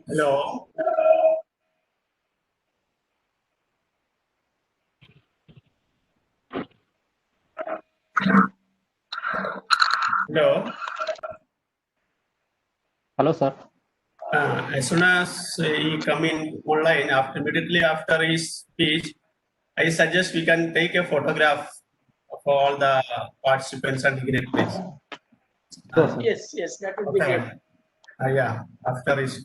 Hello. Hello. Hello, sir. As soon as he come in online, immediately after his speech, I suggest we can take a photograph of all the participants and dignitaries. Please. Sure, sir. Yes, that would be Okay. great. Yeah, after his.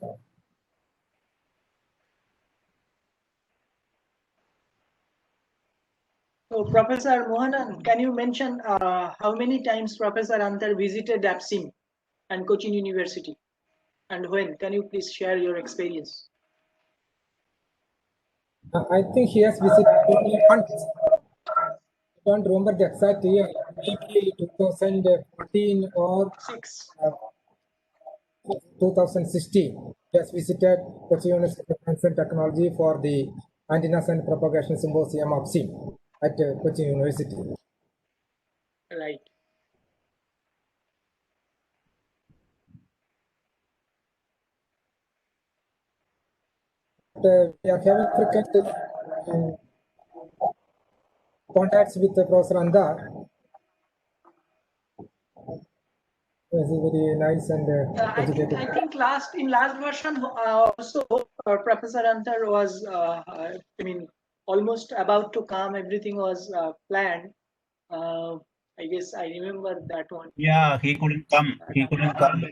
So, Professor Mohanan, can you mention how many times Professor Antar visited APSIM and Cochin University, and when? Can you please share your experience? I think he has visited only once. I don't remember the exact year, maybe 2014 or 2016. He has visited Cochin University of Science and Technology for the Antennas and Propagation Symposium of SIM at Cochin University. Right. We are having frequent contacts with Professor Andar. He is very nice and educated. I think in last version also Professor Antar was almost about to come. Everything was planned. I guess I remember that one. Yeah, he couldn't come. He couldn't come.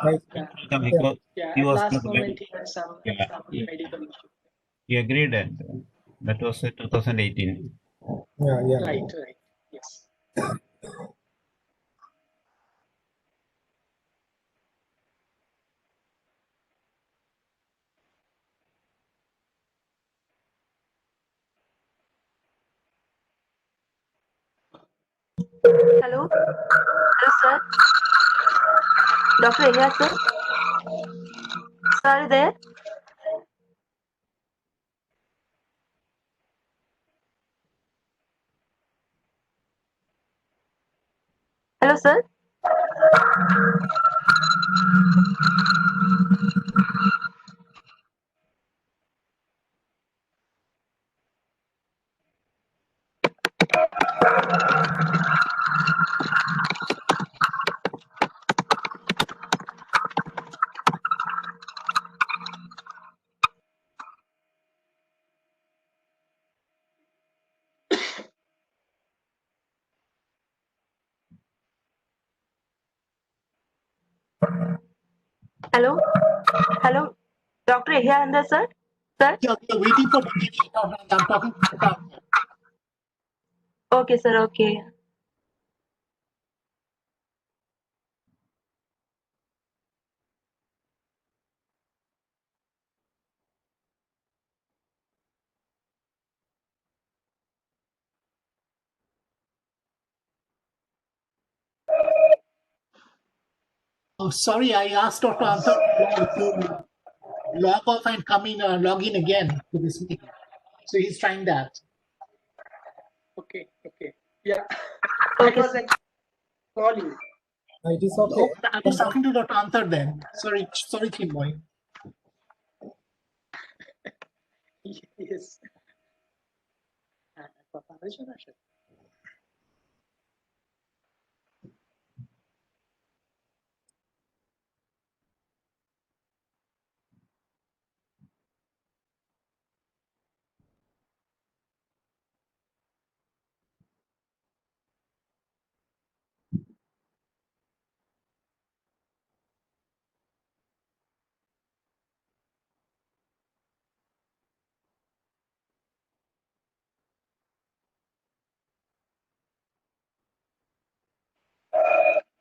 Right. He At was last not moment ready. he had some medical issue. He agreed that was 2018. Yeah. Right. Yes. Hello, sir. Dr. Elias, sir. Sir, are you there? Hello, sir. Hello, Dr. Elias, sir. Sir. Yeah, waiting for I'm talking to the Okay, sir. Okay. Oh, sorry, I asked Dr. Antar to log off and log in again to this meeting. So he's trying that. Okay. Yeah. Okay. I was actually calling. It is okay. Oh, I was talking to Dr. Antar then. Sorry, Chinmoy. Yes.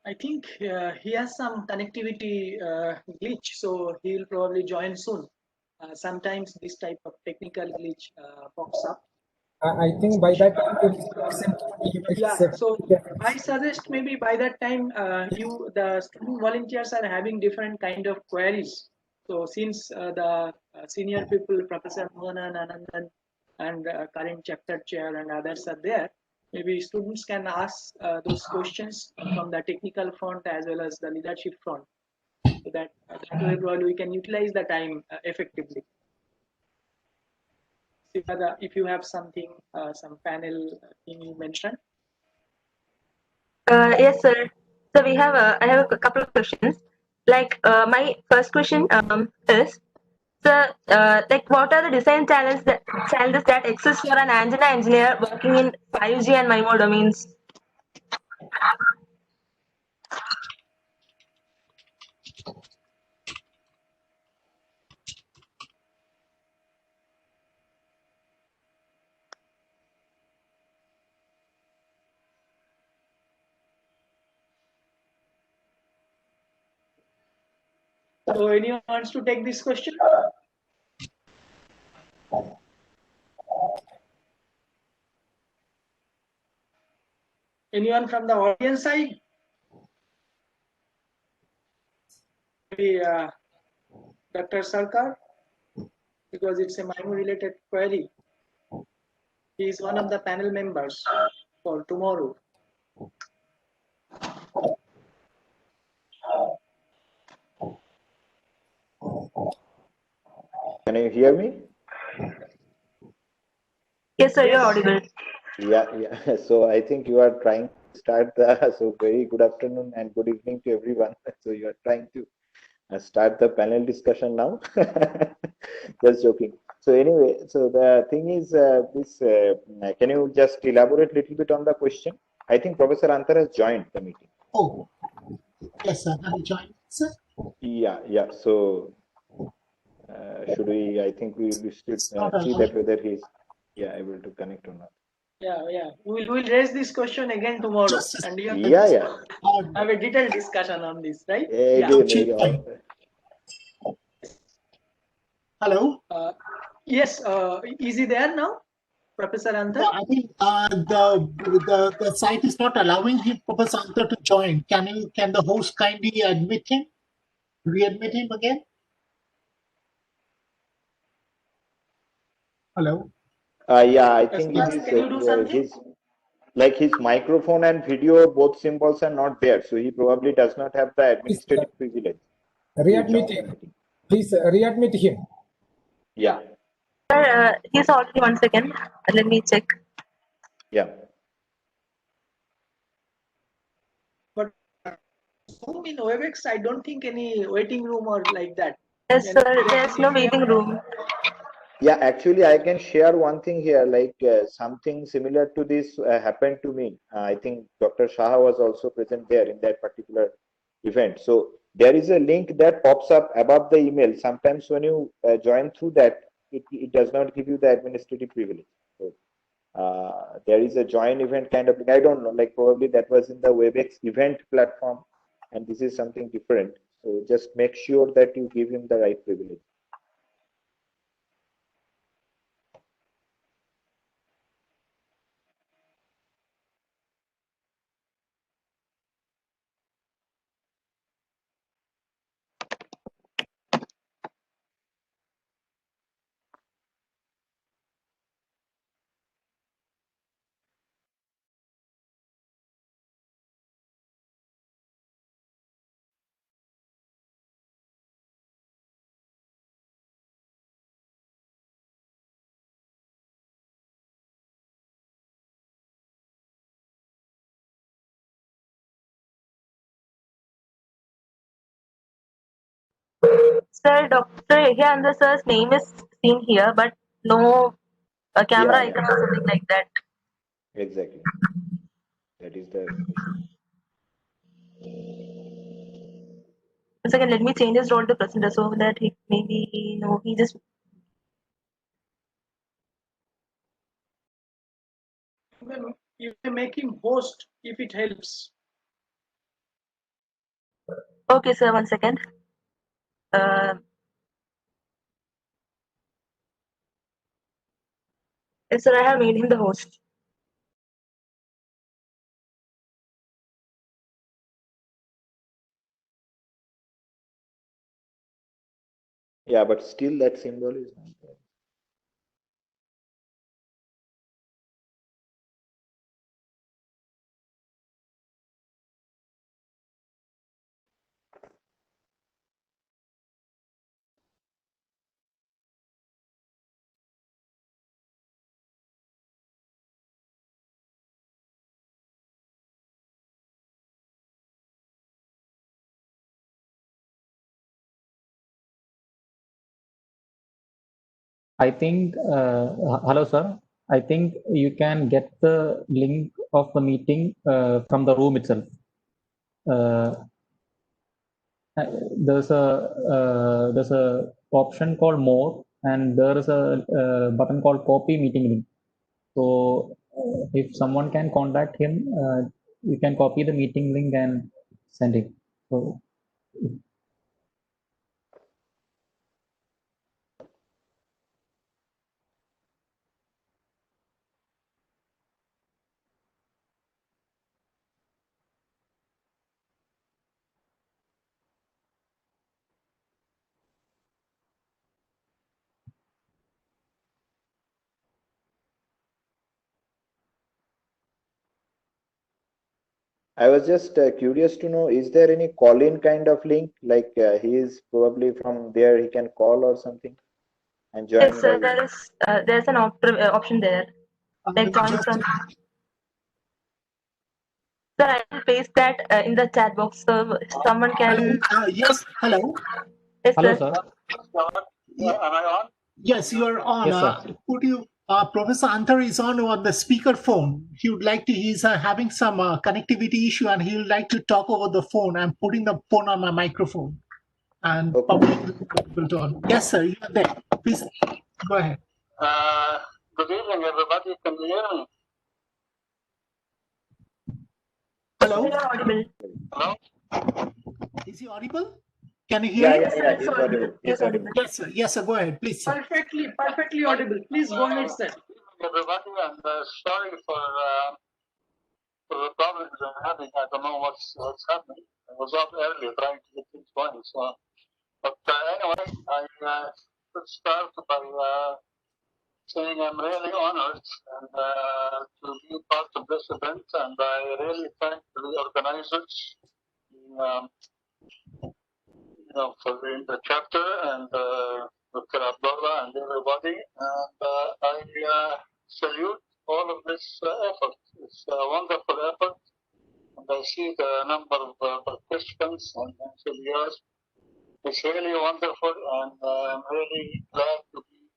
I think he has some connectivity glitch, so he'll probably join soon. Sometimes this type of technical glitch pops up. I think by that time, Yeah, so I suggest maybe by that time the student volunteers are having different kind of queries. So since the senior people, Professor Mohanan, Anandan, and current chapter chair and others are there, maybe students can ask those questions from the technical front as well as the leadership front. so that that way probably we can utilize the time effectively. Siddhartha, if you have something, some panel thing you mentioned. Yes, sir. So we have I have a couple of questions. Like my first question is, so like what are the design challenges that exist for an antenna engineer working in 5G and MIMO domains? So anyone wants to take this question? Anyone from the audience side? Maybe Dr. Sarkar, because it's a MIMO related query. He is one of the panel members for tomorrow. Can you hear me? Yes, sir. You're Yes. audible. Yeah. So I think you are trying to start the. So very good afternoon and good evening to everyone. So you are trying to start the panel discussion now. Just joking. So anyway, so the thing is, can you just elaborate a little bit on the question? I think Professor Antar has joined the meeting. Oh, yes, sir. I joined, sir. Yeah. So should we? I think we should not see allowed. that whether he's able to connect or not. Yeah. We'll raise this question again tomorrow, Just a and you have Yeah. have a detailed discussion on this, right? Again. Hello. Yes. Is he there now, Professor Antar? No, I think the site is not allowing him, Professor Antar, to join. Can the host kindly admit him? Readmit him again? Hello. Yeah, I think it Yes, is can you do something? his microphone and video, both symbols are not there, so he probably does not have the administrative privilege. Readmit him. Please readmit him. Yeah. Sir, he's already 1 second. Let me check. Yeah. But Zoom in WebEx, I don't think any waiting room or like that. Yes, Can sir. you There's no waiting room. Yeah, actually, I can share one thing here, something similar to this happened to me. I think Dr. Shah was also present there in that particular event. So there is a link that pops up above the email. Sometimes when you join through that, it does not give you the administrative privilege. So there is a join event kind of thing. I don't know, like probably that was in the WebEx event platform, and this is something different. So just make sure that you give him the right privilege. Sir, Dr. Yahya sir's name is seen here, but no camera Yeah. icon or something like that. Exactly. That is the issue. 1 second, let me change his role to presenter so that he maybe no, he just You can make him host if it helps. okay, sir. 1 second. Yes, sir. I have made him the host. Yeah, but still that symbol is not there. I think, hello, sir. I think you can get the link of the meeting from the room itself. Uh, there's a option called more, and there is a button called copy meeting link. So if someone can contact him, you can copy the meeting link and send it. So I was just curious to know, is there any call-in kind of link? Like he is probably from there, he can call or something and join Yes, sir. by. There's an option there. Like join Just from. Sir, I will paste that in the chat box so someone can. yes, hello. Yes, hello, sir. sir. Am I on? Yes, you are on. Yes, sir. Could you, Professor Antar is on the speaker phone. He would like to, he's having some connectivity issue and he would like to talk over the phone. I'm putting the phone on my microphone and Okay. public will be able to on. Yes, sir, you are there. Please go ahead. Good evening, everybody. Can you hear me? Hello, You are audible. Hello? is he audible? Can you hear? Yeah, he's audible. Yes, audible. Yes, sir, go ahead, please, sir. Perfectly audible. Please go ahead, sir. Good evening, everybody, and sorry for the problems I'm having. I don't know what's happening. I was up early trying to get things going. So, but anyway, I should start by saying I'm really honored and to be part of this event, and I really thank the organizers. For the chapter and Dr. Abdullah and everybody. And I salute all of this effort. It's a wonderful effort. And I see the number of participants and enthusiasts. It's really wonderful, and I'm really glad to be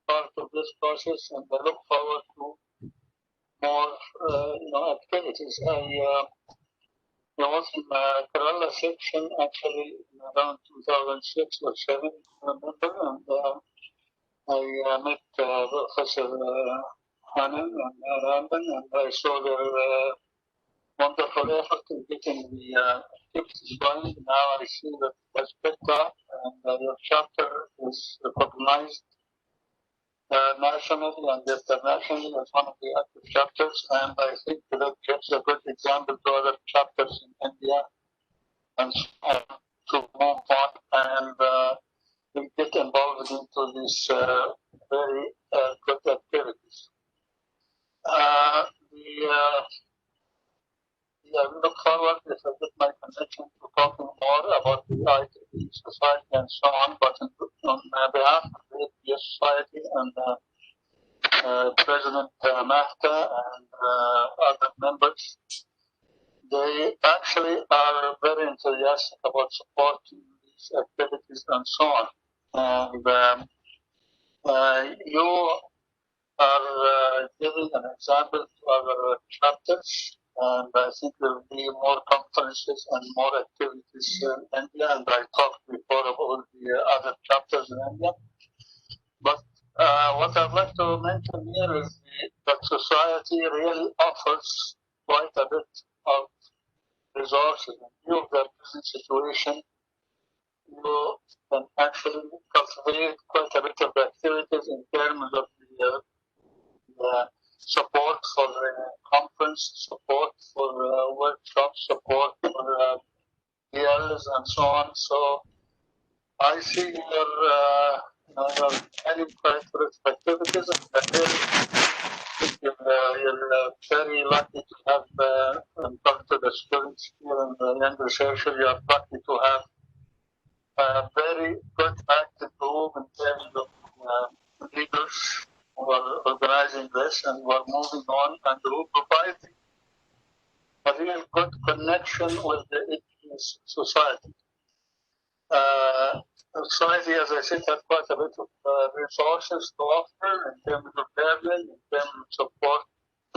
part of this process. And I look forward to more, activities. I was in the Kerala section actually in around 2006 or 7, I remember, and I met Professor Hanan and Randan, and I saw their wonderful effort in getting the activities going. Now I see that that's picked up, and your chapter is recognized nationally and internationally as one of the active chapters, and I think that gives a good example to other chapters in India and so on to move on and get involved into these very good activities. I look forward if I get my connection to talking more about the ITB Society and so on, but on behalf of the ATS Society and President Mahta and other members, they actually are very enthusiastic about supporting these activities and so on. And you are giving an example to our chapters, and I think there will be more conferences and more activities in India, and I talked before about the other chapters in India. But what I'd like to mention here is that society really offers quite a bit of resources. In view of their present situation, you can actually cultivate quite a bit of activities in terms of the support for conference, support for workshops, support for DLs and so on. So I see your many characteristic activities, and you're very lucky to have, talked to the students here and the young researchers, you are lucky to have a very good active group in terms of leaders who are organizing this and who are moving on and who provide a real good connection with the society. society, as I said, has quite a bit of resources to offer in terms of learning, in terms of support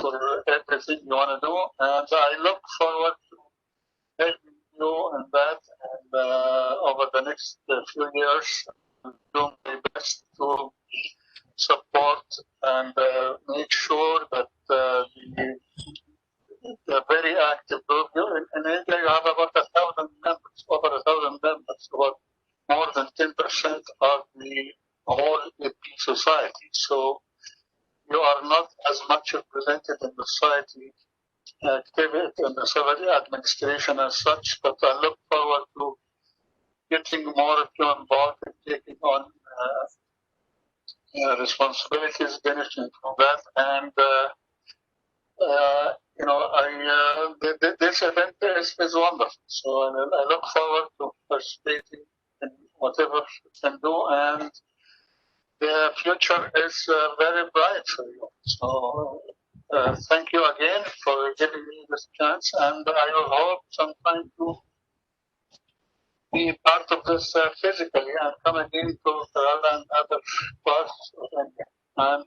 for everything you want to do. And I look forward to helping you in that. And over the next few years, I'm doing my best to support and make sure that the very active group. In India, you have about 1,000 members, over 1,000 members, about more than 10% of the whole AP society. So you are not as much represented in the society activity and the civil administration as such, but I look forward to getting more of you involved and taking on responsibilities, benefiting from that. And this event is wonderful. So I look forward to participating in whatever you can do, and the future is very bright for you. So thank you again for giving me this chance, and I will hope sometime to be part of this physically and come again to Kerala and other parts of India. And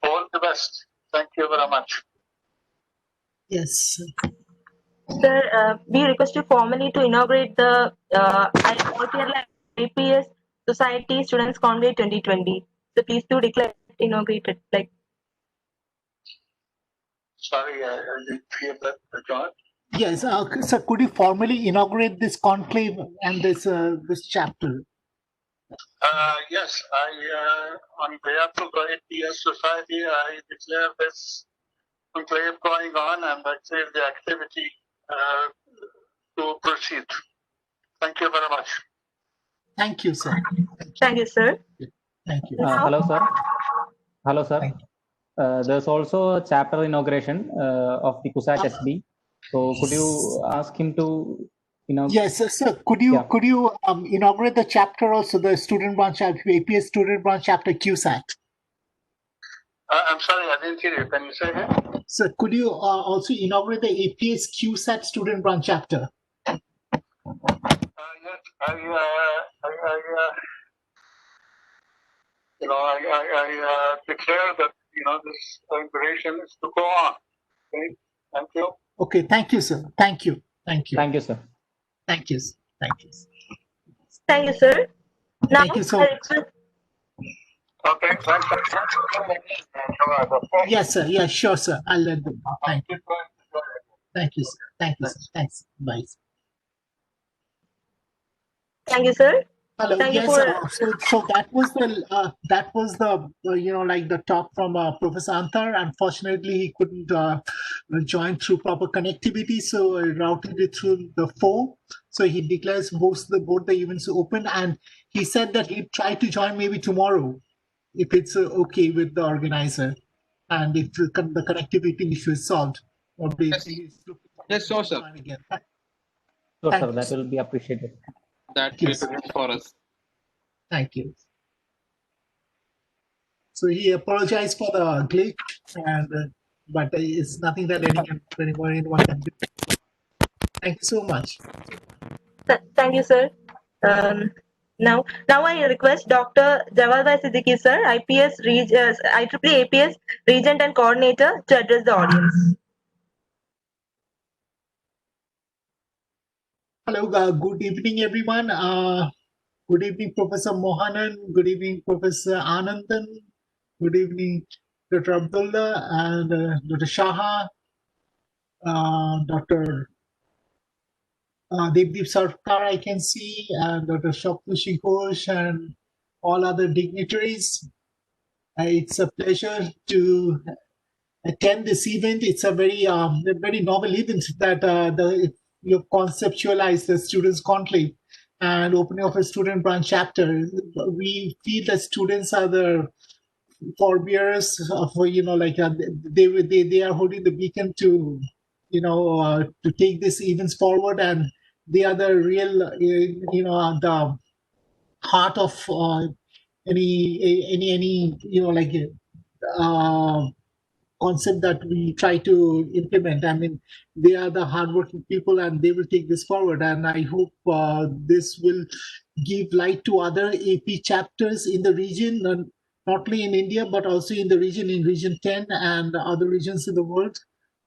all the best. Thank you very much. Yes. Sir, we request you formally to inaugurate the Kerala IPS Society Students Conclave 2020. So please do declare it inaugurated. Sorry, I didn't hear that, John. Yes, sir, could you formally inaugurate this conclave and this chapter? Yes, on behalf of the APS Society, I declare this conclave going on and I declare the activity to proceed. Thank you very much. Thank you, sir. Thank you, sir. Thank you. Hello, sir. Hello, sir. There's also a chapter inauguration of the CUSAT SB. So could you ask him to, Yes, sir. Could you inaugurate the chapter also, the student branch, APS student branch chapter CUSAT? I'm sorry, I didn't hear you. Can you say again? Sir, could you also inaugurate the APS CUSAT student branch chapter? Yes, I declare that this inauguration is to go on. Okay, thank you. Okay, thank you, sir. Thank you. Thank you. Thank you, sir. Thank you. Thank you. Thank you, sir. Now, Thank you so much. Okay, thanks. Yes, sir. Yeah, sure, sir. I'll let them know. Thank you. Thank you, sir. Thank you, sir. Thanks. Bye. Thank you, sir. Hello. Thank you Yes. for- So that was the the talk from Professor Antar. Unfortunately, he couldn't join through proper connectivity, so I routed it through the phone. So he declares both the events open, and he said that he'd try to join maybe tomorrow, if it's okay with the organizer, and if the connectivity issue is solved. Yes, sure, sir. Again. Sure, Thank sir. you, That sir. will be appreciated. That Yes. represents for us. Thank you. So he apologized for the glitch, and but it's nothing that anyone can do. Thank you so much. Thank you, sir. Now I request Dr. Jawad Siddiqui, sir, IEEE APS Regent and Coordinator, to address the audience. Hello, good evening, everyone. Good evening, Professor Mohanan. Good evening, Professor Anandan. Good evening, Dr. Abdullah and Dr. Shaha, Dr. Devdeep Sarkar, I can see, and Dr. Shaktushi Ghosh, and all other dignitaries. It's a pleasure to attend this event. It's a very novel event that you've conceptualized the Students' Conclave and opening of a student branch chapter. We feel that students are the forebearers of, they are holding the beacon to, to take these events forward, and they are the real, the heart of any concept that we try to implement. I mean, they are the hardworking people and they will take this forward. And I hope this will give light to other AP chapters in the region, not only in India, but also in Region 10 and other regions in the world,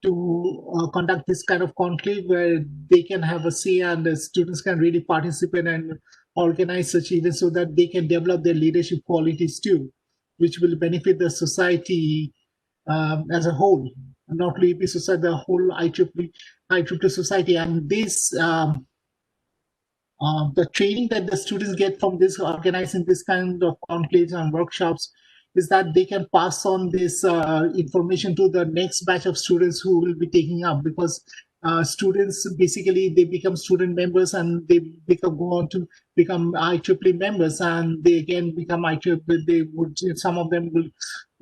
to conduct this kind of conclave where they can have a say and the students can really participate and organize such events so that they can develop their leadership qualities too, which will benefit the society as a whole, not only AP society, the whole IEEE society. And this the training that the students get from this organizing this kind of conclaves and workshops is that they can pass on this information to the next batch of students who will be taking up, because students basically they become student members and they go on to become IEEE members, and they again become IEEE. They would, some of them will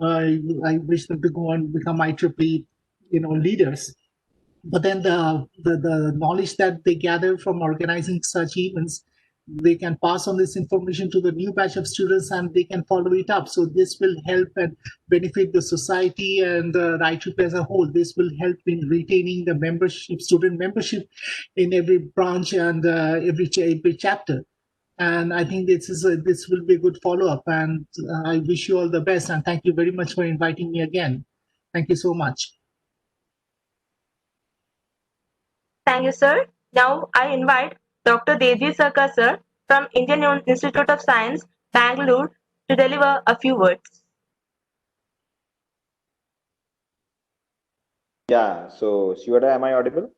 I wish them to go on and become IEEE leaders. But then the knowledge that they gather from organizing such events, they can pass on this information to the new batch of students and they can follow it up. So this will help and benefit the society and the IEEE as a whole. This will help in retaining the membership, student membership in every branch and every chapter. And I think this will be a good follow-up. And I wish you all the best. And thank you very much for inviting me again. Thank you so much. Thank you, sir. Now I invite Dr. Deji Sarkar, sir, from Indian Institute of Science, Bangalore, to deliver a few words. Yeah, so Shivada, am I audible?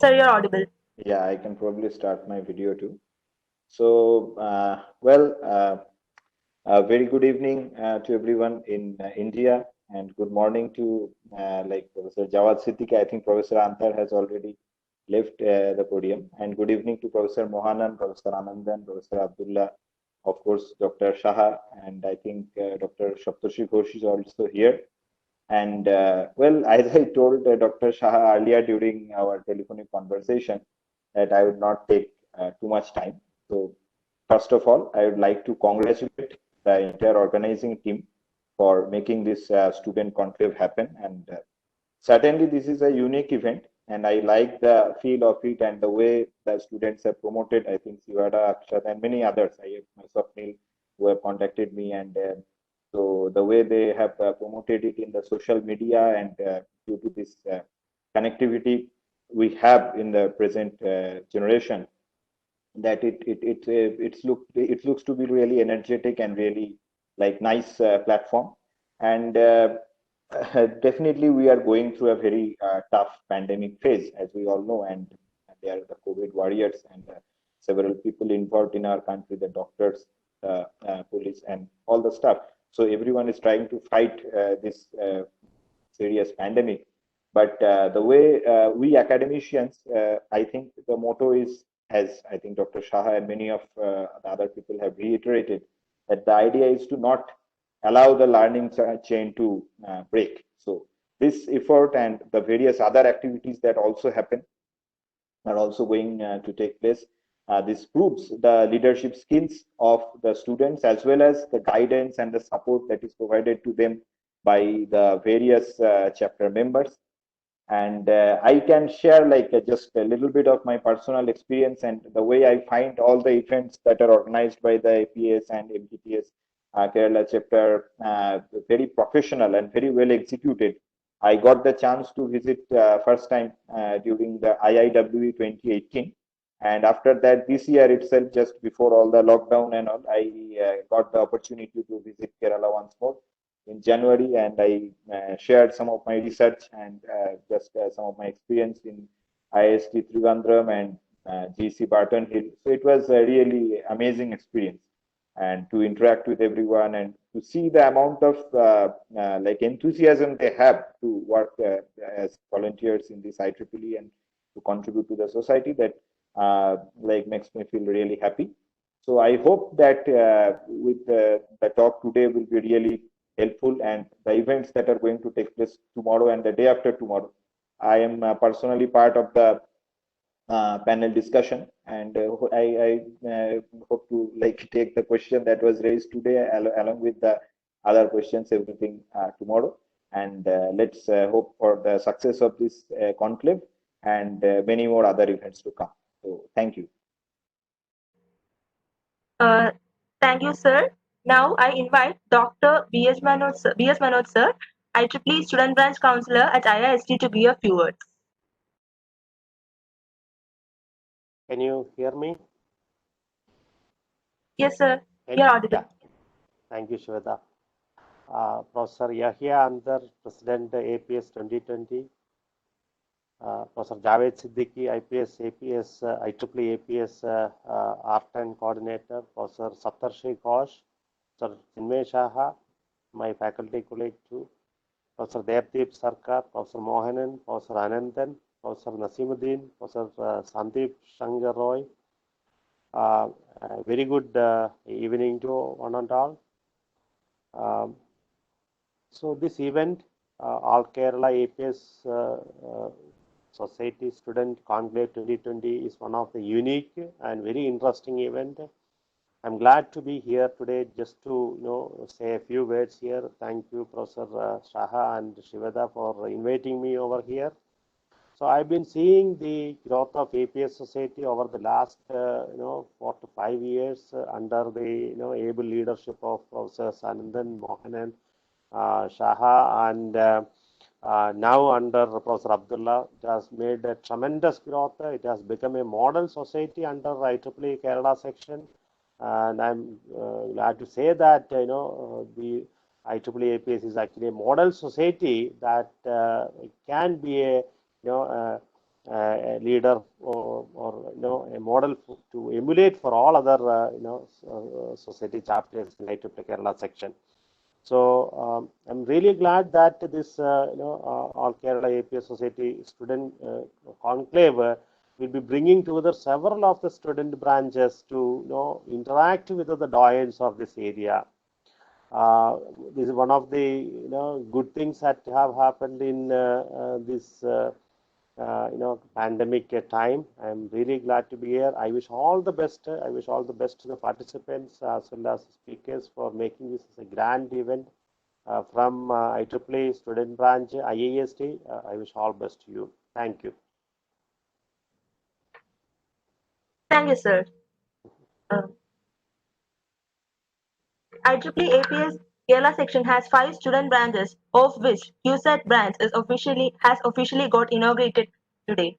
Sir, you're audible. Yeah, I can probably start my video too. So, very good evening to everyone in India, and good morning to like Professor Jawad Siddiqui. I think Professor Antar has already left the podium. And good evening to Professor Mohanan, Professor Anandan, Professor Abdullah, of course, Dr. Shaha, and I think Dr. Saptarshi Ghosh is also here. And as I told Dr. Shaha earlier during our telephonic conversation, that I would not take too much time. So first of all, I would like to congratulate the entire organizing team for making this student conclave happen. And certainly this is a unique event, and I like the feel of it and the way the students have promoted. I think Sivada, Akshat, and many others. I have myself, Neil, who have contacted me, and so the way they have promoted it in the social media, and due to this connectivity we have in the present generation, that it looks to be really energetic and really like nice platform. And definitely we are going through a very tough pandemic phase, as we all know, and there are the COVID warriors and several people involved in our country, the doctors, police, and all the stuff. So everyone is trying to fight this serious pandemic. But the way we academicians, I think the motto is, as I think Dr. Shaha and many of the other people have reiterated, that the idea is to not allow the learning chain to break. So this effort and the various other activities that also happen are also going to take place. This proves the leadership skills of the students, as well as the guidance and the support that is provided to them by the various chapter members. And I can share like just a little bit of my personal experience and the way I find all the events that are organized by the APS and MTTS Kerala chapter very professional and very well executed. I got the chance to visit first time during the IIWE 2018. And after that, this year itself, just before all the lockdown and all, I got the opportunity to visit Kerala once more in January, and I shared some of my research and just some of my experience in IST Trivandrum and GC Barton Hill. So it was a really amazing experience, and to interact with everyone and to see the amount of like enthusiasm they have to work as volunteers in this IEEE and to contribute to the society, that like makes me feel really happy. So I hope that with the talk today will be really helpful, and the events that are going to take place tomorrow and the day after tomorrow. I am personally part of the panel discussion, and I hope to like take the question that was raised today along with the other questions, everything tomorrow. And let's hope for the success of this conclave and many more other events to come. So thank you. Thank you, sir. Now I invite Dr. B.S. Manoj, sir, IEEE Student Branch Counselor at IIST to give a few words. Can you hear me? Yes, sir. You're audible. Yeah. Thank you, Shweta. Professor Yahya Andar, President APS 2020. Professor Javed Siddiqui, IPS, APS, IEEE APS R10 Coordinator. Professor Saptarshi Ghosh, Professor Chinmay Shaha, my faculty colleague too. Professor Devdeep Sarkar, Professor Mohanan, Professor Anandan, Professor Nasimuddin, Professor Sandeep Shankar Roy. Very good evening to one and all. So this event, All Kerala APS Society Student Conclave 2020 is one of the unique and very interesting event. I'm glad to be here today just to say a few words here. Thank you, Professor Shaha and Shivada, for inviting me over here. So I've been seeing the growth of APS Society over the last 4 to 5 years under the able leadership of Professor Anandan, Mohanan, Shaha, and now under Professor Abdullah. It has made a tremendous growth. It has become a model society under IEEE Kerala section, and I'm glad to say that the IEEE APS is actually a model society that can be a a leader or a model to emulate for all other society chapters in IEEE Kerala section. So I'm really glad that this All Kerala APS Society Student Conclave will be bringing together several of the student branches to interact with the doyens of this area. This is one of the good things that have happened in this pandemic time. I'm really glad to be here. I wish all the best. I wish all the best to the participants as well as speakers for making this a grand event from IEEE Student Branch IIST. I wish all best to you. Thank you. Thank you, sir. IEEE APS Kerala section has 5 student branches, of which QSAT branch has officially got inaugurated today.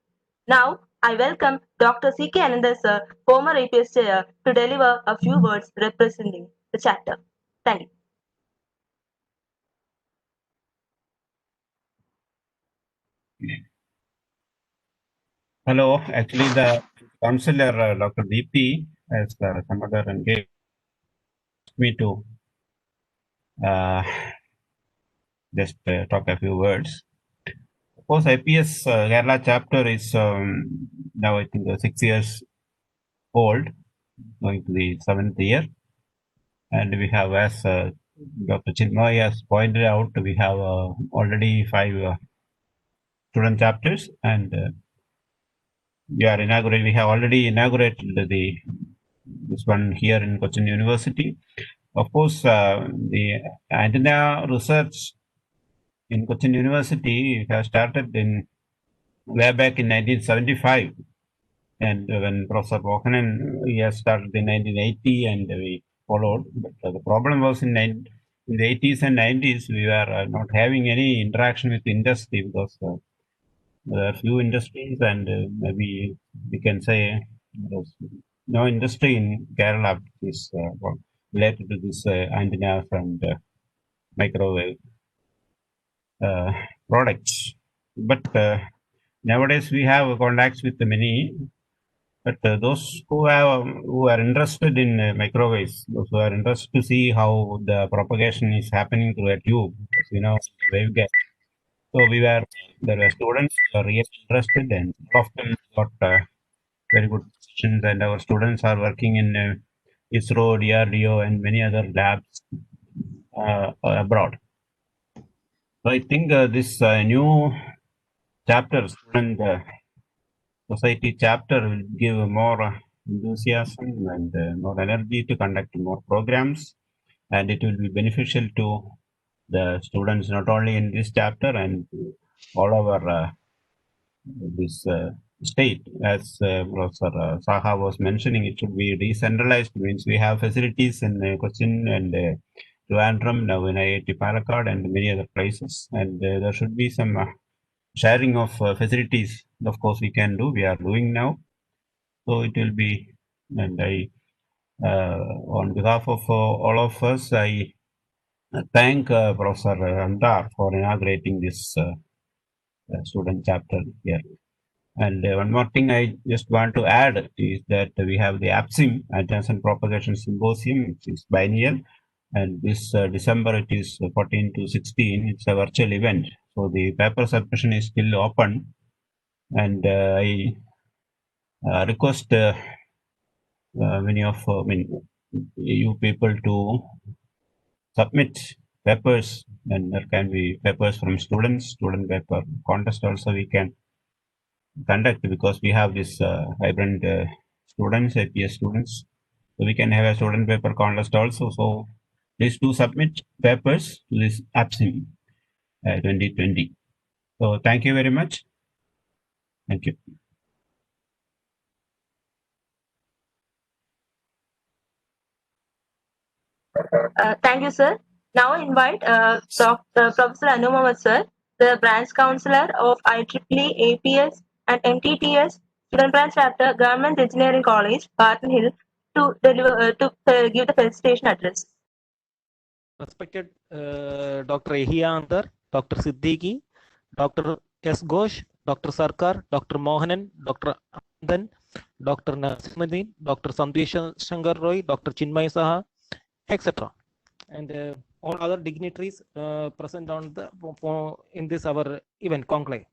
Now, I welcome Dr. C.K. Anandar, sir, former APS chair, to deliver a few words representing the chapter. Thank you. Hello, actually the counselor Dr. DP has some other engaged me to just talk a few words. Of course, IPS Kerala chapter is now I think 6 years old, going to the 7th year, and we have, as Dr. Chinmay has pointed out, we have already 5 student chapters, and we have already inaugurated this one here in Cochin University. Of course, the antenna research in Cochin University has started way back in 1975, and when Professor Mohanan he has started in 1980, and we followed. But the problem was in the 80s and 90s we were not having any interaction with industry, because there are few industries, and maybe we can say there's no industry in Kerala is related to this antennas and microwave products. But nowadays we have contacts with many. But those who are interested in microwaves, those who are interested to see how the propagation is happening through a tube, waveguide. So there were students who are really interested, and all of them got very good positions, and our students are working in ISRO, DRDO, and many other labs abroad. So I think this new chapter, student society chapter, will give more enthusiasm and more energy to conduct more programs. and it will be beneficial to the students not only in this chapter and all over this state. As Professor Saha was mentioning, it should be decentralized. Means we have facilities in Cochin and Trivandrum, now in IIT Palakkad and many other places, and there should be some sharing of facilities. Of course, we can do. We are doing now, so it will be. And I, on behalf of all of us, I thank Professor Andar for inaugurating this student chapter here. And one more thing I just want to add is that we have the APSIM, Advanced and Propagation Symposium, which is biennial. And this December, it is 14 to 16. It's a virtual event. So the paper submission is still open. And I request many of you people to submit papers. And there can be papers from students, student paper contest also we can conduct, because we have this vibrant students, APS students. So we can have a student paper contest also. So please do submit papers to this APSIM 2020. So thank you very much. Thank you. Thank you, sir. Now I invite Professor Anu Mohammed, sir, the branch counselor of IEEE, APS, and MTTS Student Branch Chapter, Government Engineering College, Barton Hill, to give the felicitation address. Respected Dr. Ehia Andar, Dr. Siddiqui, Dr. S. Ghosh, Dr. Sarkar, Dr. Mohanan, Dr. Andan, Dr. Nasimuddin, Dr. Sandesh Shankar Roy, Dr. Chinmay Saha, etc. And all other dignitaries present on the in this our event conclave.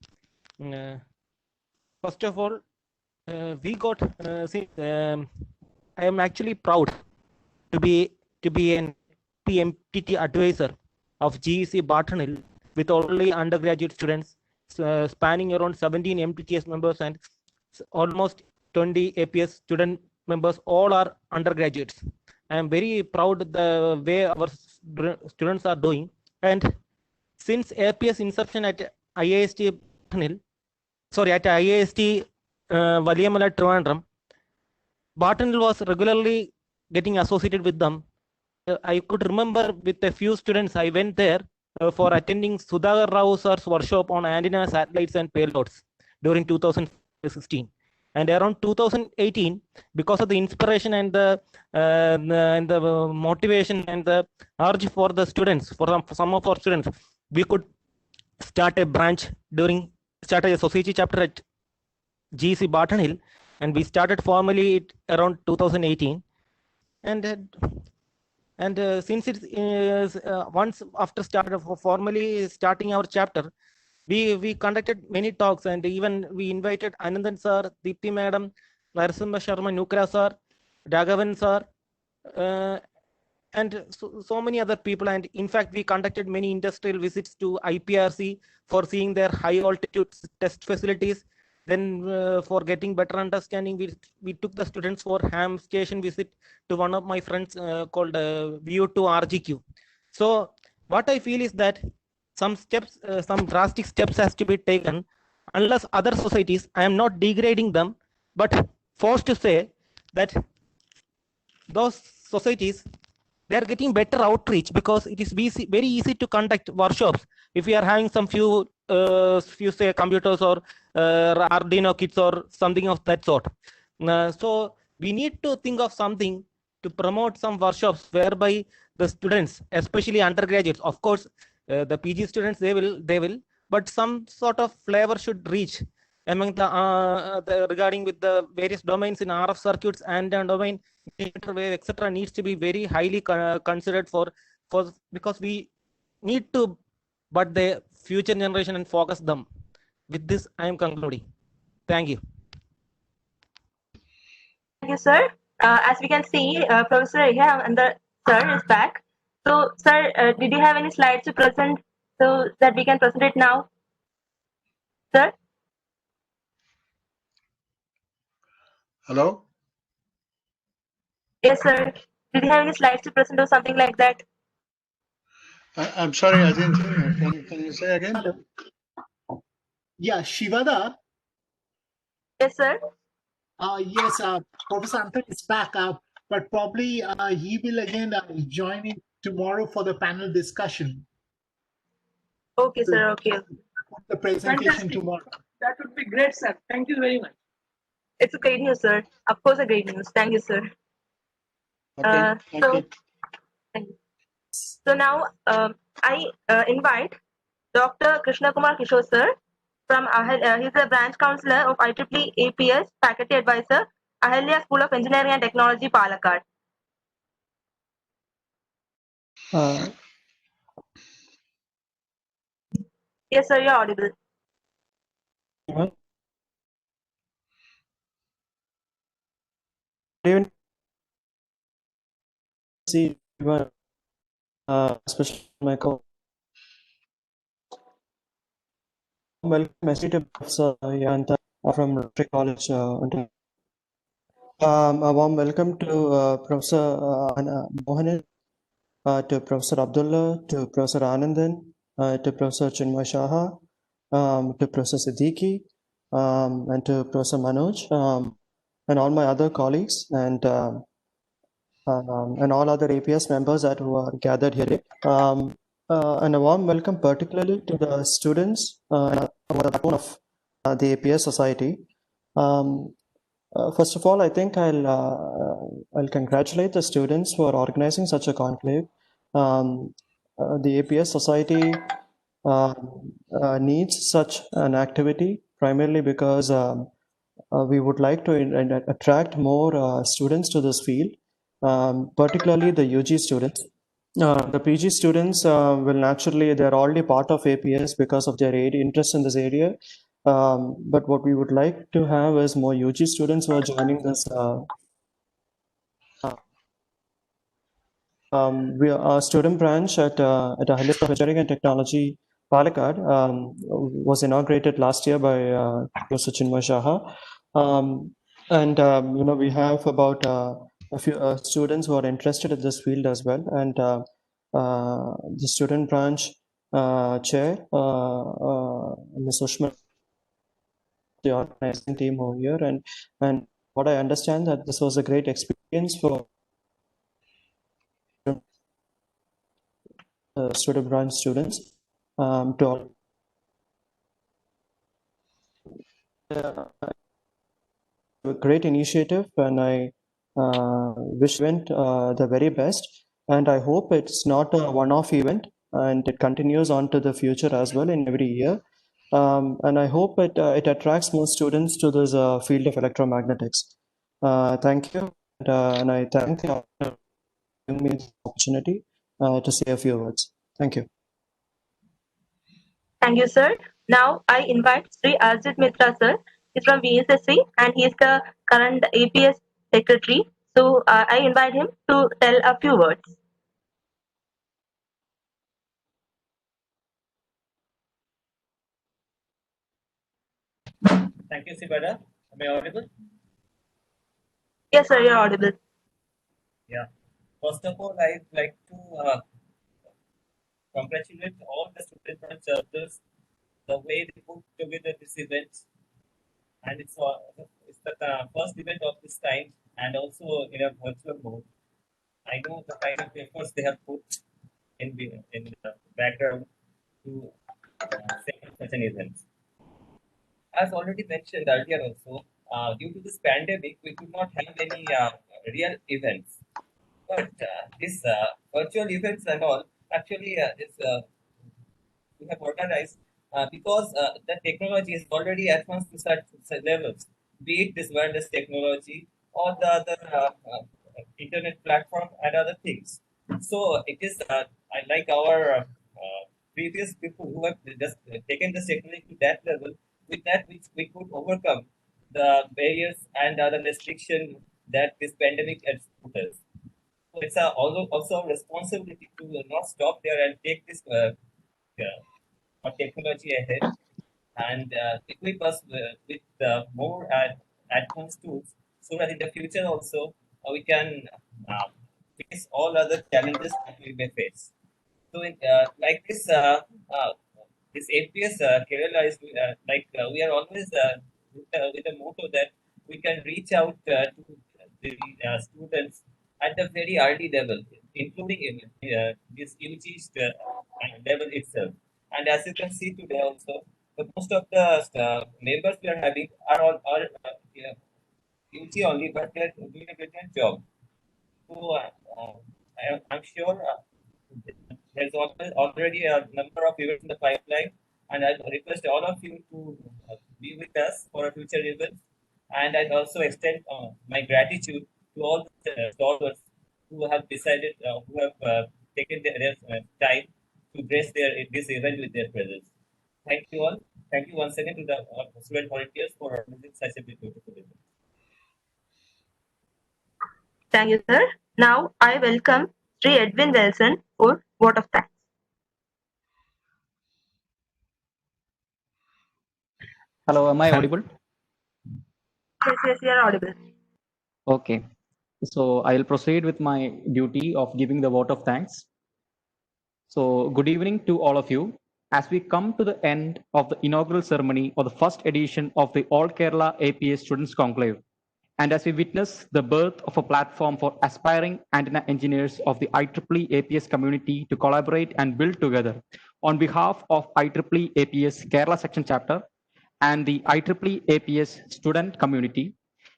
First of all, we got. I am actually proud to be an PMTT advisor of GEC Barton Hill, with only undergraduate students spanning around 17 MTTS members and almost 20 APS student members. All are undergraduates. I am very proud the way our students are doing. And since APS inception at IIST Valiamala Trivandrum, Barton Hill was regularly getting associated with them. I could remember with a few students, I went there for attending Sudhakar Rao sir's workshop on antenna, satellites, and payloads during 2016. And around 2018, because of the inspiration and the motivation and the urge for the students, for some of our students, we could start a branch start a society chapter at GEC Barton Hill, and we started formally around 2018. And since it is once after formally starting our chapter, we conducted many talks, and even we invited Anandan sir, Deepthi madam, Narasimha Sharma Nukra sir, Raghavan sir, and so many other people. And in fact, we conducted many industrial visits to IPRC for seeing their high altitude test facilities. Then for getting better understanding, we took the students for ham station visit to one of my friends called VU2 RGQ. So what I feel is that some drastic steps has to be taken. Unless other societies, I am not degrading them, but forced to say that those societies, they are getting better outreach, because it is very easy to conduct workshops if we are having some few say computers or Arduino kits or something of that sort. So we need to think of something to promote some workshops whereby the students, especially undergraduates, of course, the PG students, they will, but some sort of flavor should reach among the regarding with the various domains in RF circuits and domain wave, etc. needs to be very highly considered for because we need to but the future generation and focus them. With this, I am concluding. Thank you. Thank you, sir. As we can see, Professor Ehia Andar sir is back. So, sir, did you have any slides to present so that we can present it now? Sir? Hello? Yes, sir. Did you have any slides to present or something like that? I'm sorry, I didn't hear you. Can you say again? Yeah, Shivada. Yes, sir. Yes, Professor Anthony is back up, but probably he will again join in tomorrow for the panel discussion. Okay, sir. Okay. The presentation Fantastic. tomorrow. That would be great, sir. Thank you very much. It's a great news, sir. Of course, a great news. Thank you, sir. Okay, thank you. Thank you. So now I invite Dr. Krishna Kumar Kishore, sir, from he's a branch counselor of IEEE APS, faculty advisor, Ahalya School of Engineering and Technology, Palakkad. Yes, sir, you're audible. Even see especially my co welcome Professor Yanta from Rotary College. A warm welcome to Professor Mohanan, to Professor Abdullah, to Professor Anandan, to Professor Chinmay Shaha, to Professor Siddiqui, and to Professor Manoj, and all my other colleagues, and all other APS members that who are gathered here. And a warm welcome particularly to the students and the backbone of the APS society. First of all, I think I'll congratulate the students for organizing such a conclave. The APS society needs such an activity primarily because we would like to attract more students to this field, particularly the UG students. The PG students will naturally, they're already part of APS because of their interest in this area. But what we would like to have is more UG students who are joining this. We are our student branch at Ahalya School of Engineering and Technology, Palakkad, was inaugurated last year by Professor Chinmay Shaha. We have about a few students who are interested in this field as well. And the student branch chair, Ms. Ushma, the organizing team over here. And what I understand that this was a great experience for student branch students to all. A great initiative, and I wish event the very best. And I hope it's not a one-off event, and it continues on to the future as well in every year. And I hope it attracts more students to this field of electromagnetics. Thank you, and I thank you for giving me the opportunity to say a few words. Thank you. Thank you, sir. Now I invite Sri Arjit Mitra, sir. He's from VSSC and he's the current APS secretary. So I invite him to tell a few words. Thank you, Sivada. Am I audible? Yes, sir, you're audible. Yeah. First of all, I'd like to congratulate all the student branch chapters the way they put together this event, and it's the first event of this kind, and also in a virtual mode. I know the kind of efforts they have put in the background to set up such an event. As already mentioned earlier, also due to this pandemic, we could not have any real events. But this virtual events and all actually we have organized because the technology is already advanced to such levels, be it this wireless technology or the other internet platform and other things. So it is like our previous people who have just taken this technology to that level. With that, we could overcome the barriers and other restrictions that this pandemic has put us. So it's also a responsibility to not stop there and take this technology ahead and equip us with more advanced tools so that in the future also we can face face all other challenges that we may face. So, like this, this APS Kerala is we are always with a motto that we can reach out to the students at a very early level, including this UG level itself. And as you can see today also, most of the members we are having are all UG only, but they are doing a brilliant job. So I'm sure there's already a number of events in the pipeline, and I request all of you to be with us for future events. And I also extend my gratitude to all the scholars who have decided, who have taken their time to grace this event with their presence. Thank you all. Thank you once again to the student volunteers for organizing such a beautiful event. Thank you, sir. Now I welcome Sri Edwin Wilson for vote of thanks. Hello, am I audible? Yes, you are audible. Okay. So I'll proceed with my duty of giving the vote of thanks. So good evening to all of you. As we come to the end of the inaugural ceremony of the first edition of the All Kerala APS Students Conclave, and as we witness the birth of a platform for aspiring antenna engineers of the IEEE APS community to collaborate and build together, on behalf of IEEE APS Kerala Section Chapter and the IEEE APS student community,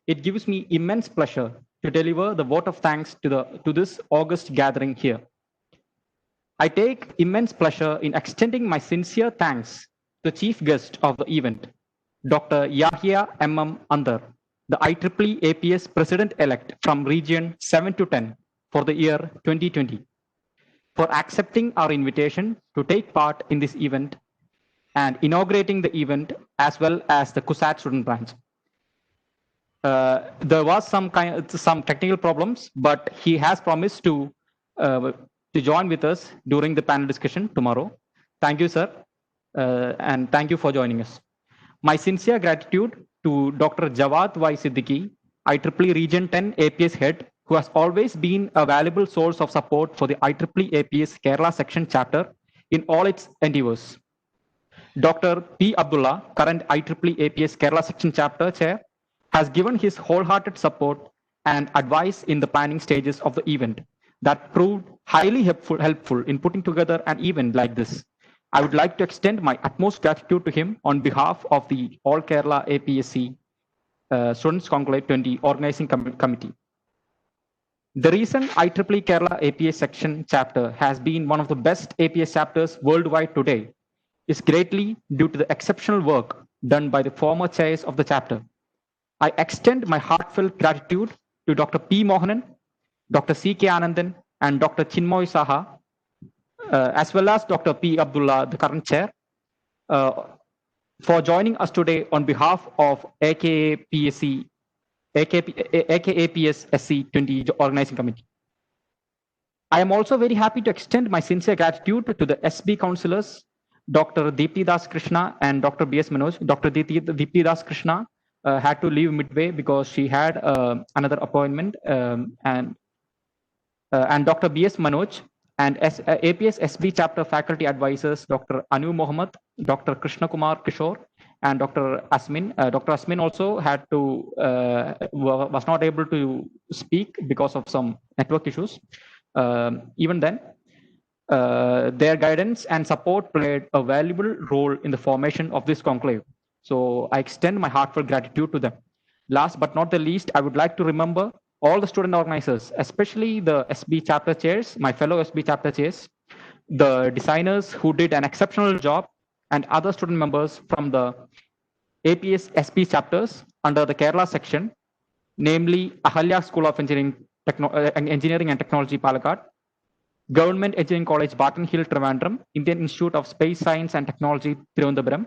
it gives me immense pleasure to deliver the vote of thanks to this August gathering here. I take immense pleasure in extending my sincere thanks to the chief guest of the event, Dr. Yahya M.M. Andar, the IEEE APS President-elect from Region 7 to 10 for the year 2020, for accepting our invitation to take part in this event and inaugurating the event as well as the CUSAT student branch. There was some technical problems, but he has promised to join with us during the panel discussion tomorrow. Thank you, sir, and thank you for joining us. My sincere gratitude to Dr. Jawad Y. Siddiqui, IEEE Region 10 APS head, who has always been a valuable source of support for the IEEE APS Kerala section chapter in all its endeavors. Dr. P. Abdullah, current IEEE APS Kerala section chapter chair, has given his wholehearted support and advice in the planning stages of the event that proved highly helpful in putting together an event like this. I would like to extend my utmost gratitude to him on behalf of the All Kerala APSC Students Conclave 20 Organizing Committee. The recent IEEE Kerala APS section chapter has been one of the best APS chapters worldwide today, is greatly due to the exceptional work done by the former chairs of the chapter. I extend my heartfelt gratitude to Dr. P. Mohanan, Dr. C.K. Anandan, and Dr. Chinmoy Saha, as well as Dr. P. Abdullah, the current chair, for joining us today on behalf of AKAPS SC 20 Organizing Committee. I am also very happy to extend my sincere gratitude to the SB councillors, Dr. Deepti Das Krishna and Dr. B.S. Manoj. Dr. Deepti Das Krishna had to leave midway because she had another appointment, and Dr. B.S. Manoj and APS SB chapter faculty advisors, Dr. Anu Mohammed, Dr. Krishna Kumar Kishore, and Dr. Asmin. Dr. Asmin also had to, was not able to speak because of some network issues. Even then, their guidance and support played a valuable role in the formation of this conclave. So I extend my heartfelt gratitude to them. Last but not the least, I would like to remember all the student organizers, especially the SB chapter chairs, my fellow SB chapter chairs, the designers who did an exceptional job, and other student members from the APS SB chapters under the Kerala section, namely Ahalya School of Engineering and Technology, Palakkad, Government Engineering College, Barton Hill, Trivandrum, Indian Institute of Space Science and Technology, Tirunelveli,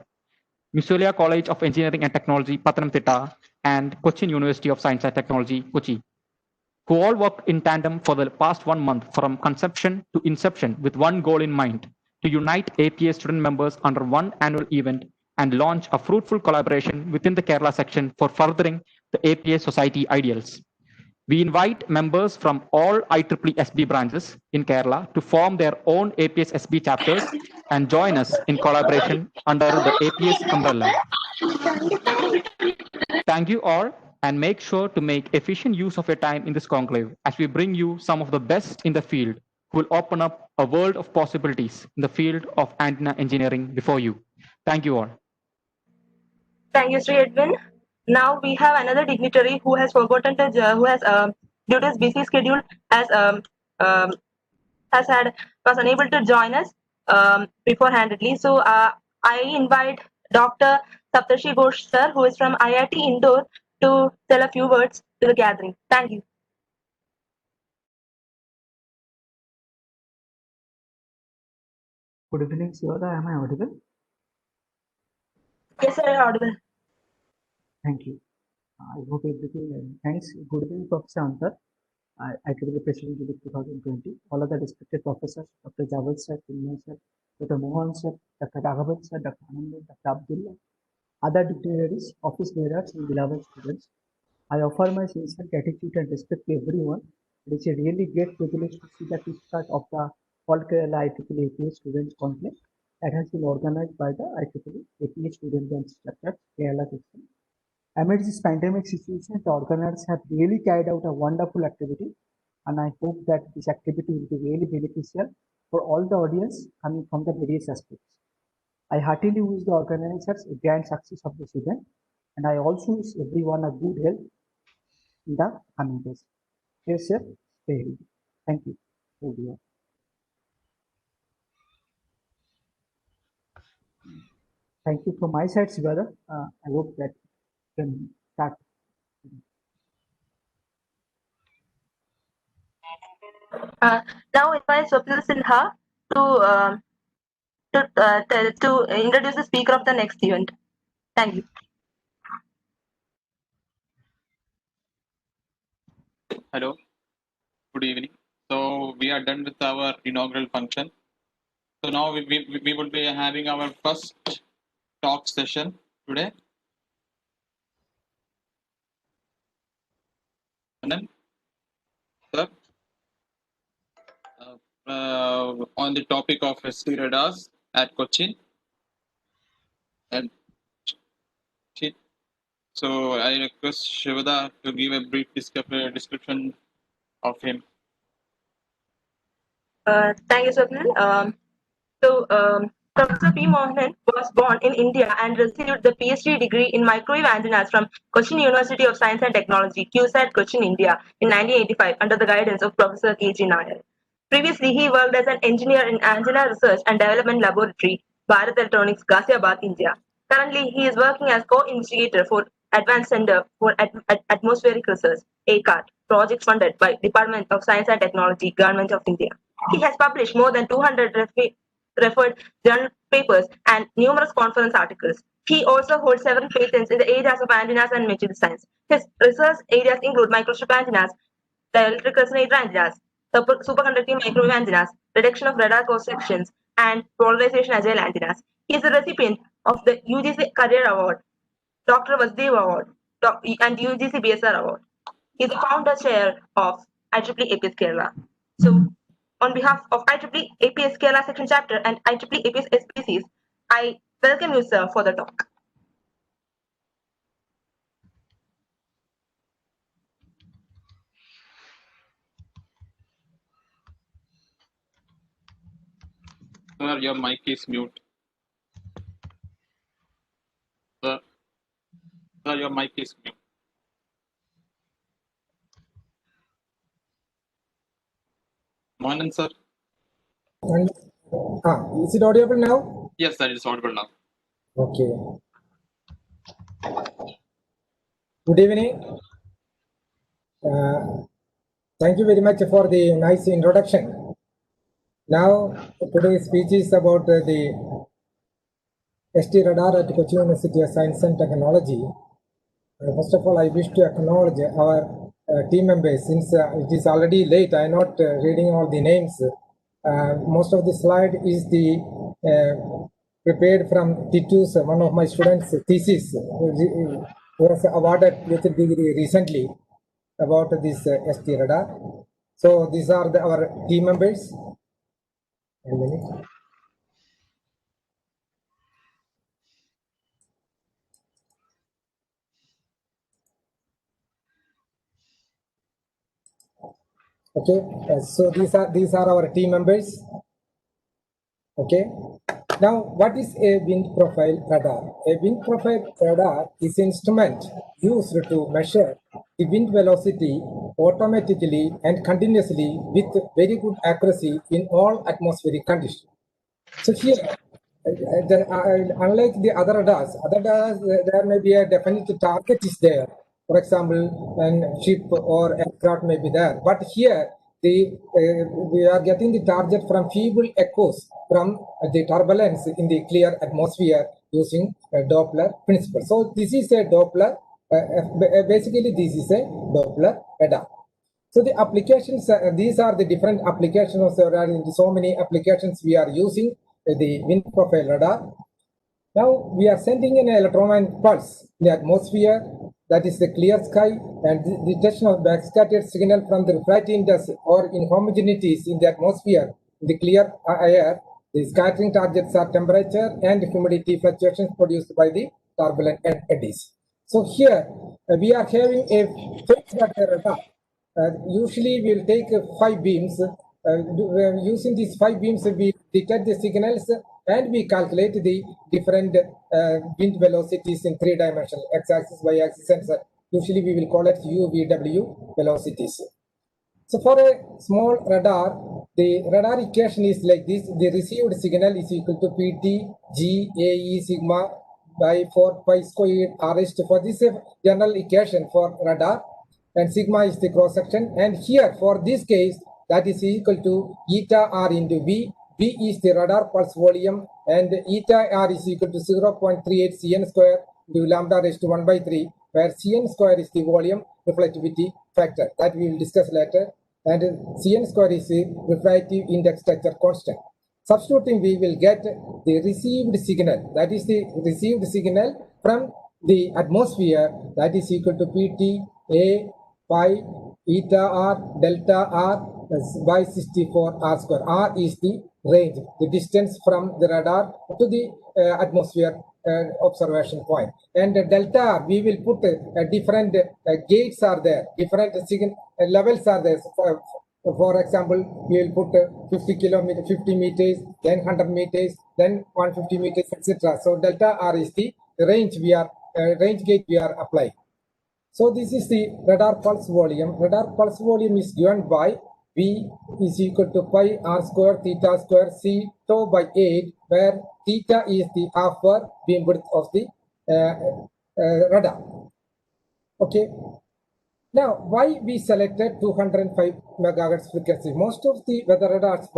Musolia College of Engineering and Technology, Pathanamthitta, and Cochin University of Science and Technology, Kochi, who all worked in tandem for the past 1 month from conception to inception with one goal in mind, to unite APS student members under one annual event and launch a fruitful collaboration within the Kerala section for furthering the APS society ideals. We invite members from all IEEE SB branches in Kerala to form their own APS SB chapters and join us in collaboration under the APS umbrella. Thank you all, and make sure to make efficient use of your time in this conclave as we bring you some of the best in the field who will open up a world of possibilities in the field of antenna engineering before you. Thank you all. Thank you, Sri Edwin. Now we have another dignitary who has forgotten to, due to his busy schedule, was unable to join us beforehandedly. So I invite Dr. Saptarshi Ghosh sir, who is from IIT Indore, to tell a few words to the gathering. Thank you. Good evening, Siddhartha. Am I audible? Yes, sir, you're audible. Thank you. I hope everything. Thanks. Good evening, Professor Antar. I could be the President of 2020. All of the respected professors, Dr. Javed sir, Chinmay sir, Dr. Mohan sir, Dr. Raghavan sir, Dr. Anand, Dr. Abdullah, other dignitaries, office bearers, and beloved students. I offer my sincere gratitude and respect to everyone. It is a really great privilege to see the kickstart of the All Kerala IEEE APS Students Conclave that has been organized by the IEEE APS Student Branch Chapter, Kerala section. Amid this pandemic situation, the organizers have really carried out a wonderful activity, and I hope that this activity will be really beneficial for all the audience coming from the various aspects. I heartily wish the organizers a grand success of this event, and I also wish everyone a good health in the coming days. Stay safe, stay healthy. Thank you. Everyone. Thank you from my side, Siddhartha. I hope that can start. Now invite Swapnil Sinha to introduce the speaker of the next event. Thank you. Hello, good evening. So we are done with our inaugural function. So now we will be having our first talk session today. And then, sir, on the topic of ST radars at Cochin. And so I request Shivada to give a brief description of him. Thank you, Swapnil. Professor P. Mohanan was born in India and received the PhD degree in microwave antennas from Cochin University of Science and Technology, CUSAT, Cochin, India, in 1985 under the guidance of Professor K.G. Nair. Previously, he worked as an engineer in Antenna Research and Development Laboratory, Bharat Electronics, Ghaziabad, India. Currently, he is working as co-investigator for Advanced Center for Atmospheric Research, ACART, project funded by Department of Science and Technology, Government of India. He has published more than 200 referred journal papers and numerous conference articles. He also holds several patents in the areas of antennas and material science. His research areas include microstrip antennas, dielectric resonator antennas, superconducting microwave antennas, reduction of radar cross sections, and polarization agile antennas. He is the recipient of the UGC Career Award, Dr. Vasudev Award, and UGC BSR Award. He is the founder chair of IEEE APS Kerala. So, on behalf of IEEE APS Kerala Section Chapter and IEEE APS SPCs, I welcome you, sir, for the talk. Sir, your mic is mute. Sir, your mic is mute. Mohanan, sir. Is it audible now? Yes, sir, it's audible now. Okay. Good evening. Thank you very much for the nice introduction. Now, today's speech is about the ST radar at Cochin University of Science and Technology. First of all, I wish to acknowledge our team members. Since it is already late, I am not reading all the names. Most of the slide is the prepared from Titus, one of my students' thesis, who was awarded with a degree recently. about this ST radar. So these are our team members. A minute. Okay, so these are our team members. Okay, now what is a wind profile radar? A wind profile radar is an instrument used to measure the wind velocity automatically and continuously with very good accuracy in all atmospheric conditions. So here, unlike the other radars, there may be a definite target is there. For example, a ship or aircraft may be there. But here, we are getting the target from feeble echoes from the turbulence in the clear atmosphere using Doppler principle. So this is a Doppler. Basically, this is a Doppler radar. So the applications, these are the different applications. There are so many applications we are using the wind profile radar. Now we are sending an electromagnetic pulse in the atmosphere, that is the clear sky, and the detection of backscattered signal from the refractive index or inhomogeneities in the atmosphere in the clear air. The scattering targets are temperature and humidity fluctuations produced by the turbulent eddies. So here we are having a phase radar. Usually we will take 5 beams. Using these 5 beams, we detect the signals and we calculate the different wind velocities in 3 dimensions, x-axis, y-axis, and z. Usually we will call it UVW velocities. So for a small radar, the radar equation is like this. The received signal is equal to PT G AE sigma by 4 pi squared R raised to 4. This is a general equation for radar, and sigma is the cross section. And here for this case, that is equal to eta R into V. V is the radar pulse volume, and eta R is equal to 0.38 Cn square into lambda raised to 1 by 3, where Cn square is the volume reflectivity factor that we will discuss later, and Cn square is the refractive index structure constant. Substituting, we will get the received signal, that is the received signal from the atmosphere, that is equal to Pt A pi eta R delta R by 64 R square. R is the range, the distance from the radar to the atmosphere observation point. And delta R, we will put different gates are there, different signal levels are there. For example, we will put 50 meters, then 100 meters, then 150 meters, etc. So delta R is the range we are range gauge we are applying. So this is the radar pulse volume. Radar pulse volume is given by V is equal to pi R square theta square C tau by 8, where theta is the upper beam width of the radar. Okay. Now, why we selected 205 megahertz frequency? Most of the weather radars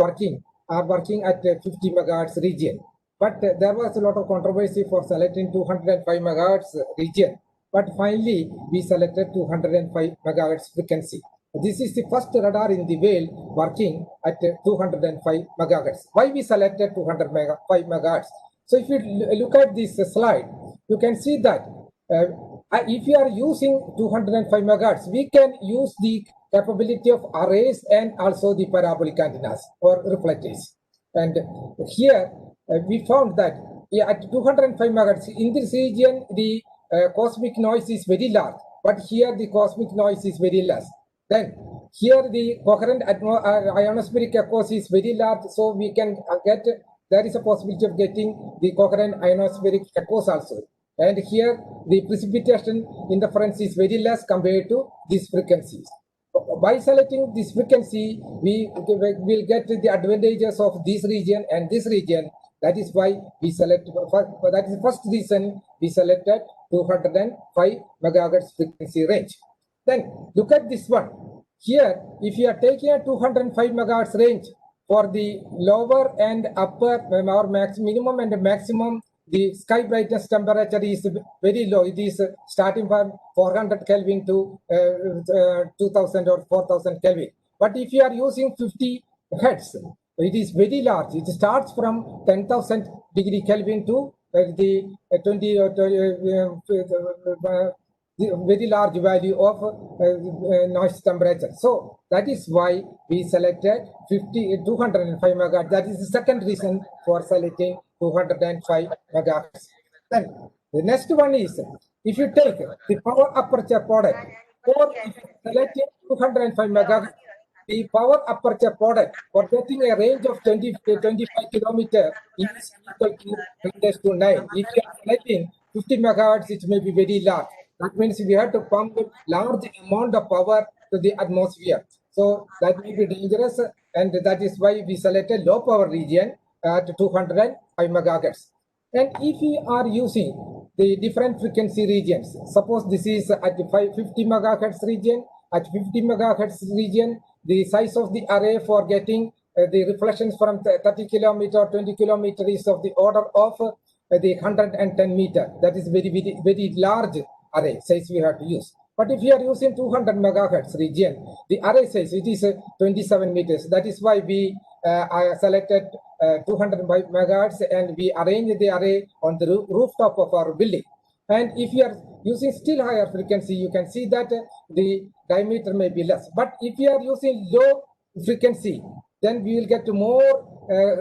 are working at 50 megahertz region, but there was a lot of controversy for selecting 205 megahertz region. But finally, we selected 205 megahertz frequency. This is the first radar in the world working at 205 megahertz. Why we selected 205 megahertz? So if you look at this slide, you can see that if you are using 205 megahertz, we can use the capability of arrays and also the parabolic antennas or reflectors. And here we found that at 205 megahertz in this region, the cosmic noise is very large, but here the cosmic noise is very less. Then here the coherent ionospheric echoes is very large, so we can get, there is a possibility of getting the coherent ionospheric echoes also. And here the precipitation interference is very less compared to these frequencies. By selecting this frequency, we will get the advantages of this region and this region. That is why we select, that is the first reason we selected 205 megahertz frequency range. Then look at this one. Here, if you are taking a 205 megahertz range for the lower and upper or minimum and maximum, the sky brightness temperature is very low. It is starting from 400 Kelvin to 2000 or 4000 Kelvin. But if you are using 50 hertz, it is very large. It starts from 10,000 degree Kelvin to the the very large value of noise temperature. So that is why we selected 205 megahertz. That is the second reason for selecting 205 megahertz. Then the next one is, if you take the power aperture product, or if you select 205 megahertz, the power aperture product for getting a range of 20 to 25 kilometer is equal to 10⁹. If you are selecting 50 megahertz, it may be very large. That means we have to pump large amount of power to the atmosphere. So that may be dangerous, and that is why we selected low power region at 205 megahertz. And if we are using the different frequency regions, suppose this is at the 50 megahertz region, at 50 megahertz region, the size of the array for getting the reflections from 30 kilometer or 20 kilometer is of the order of the 110 meter. That is very large array size we have to use. But if you are using 200 megahertz region, the array size, it is 27 meters. That is why we selected 200 megahertz, and we arrange the array on the rooftop of our building. And if you are using still higher frequency, you can see that the diameter may be less. But if you are using low frequency, then we will get more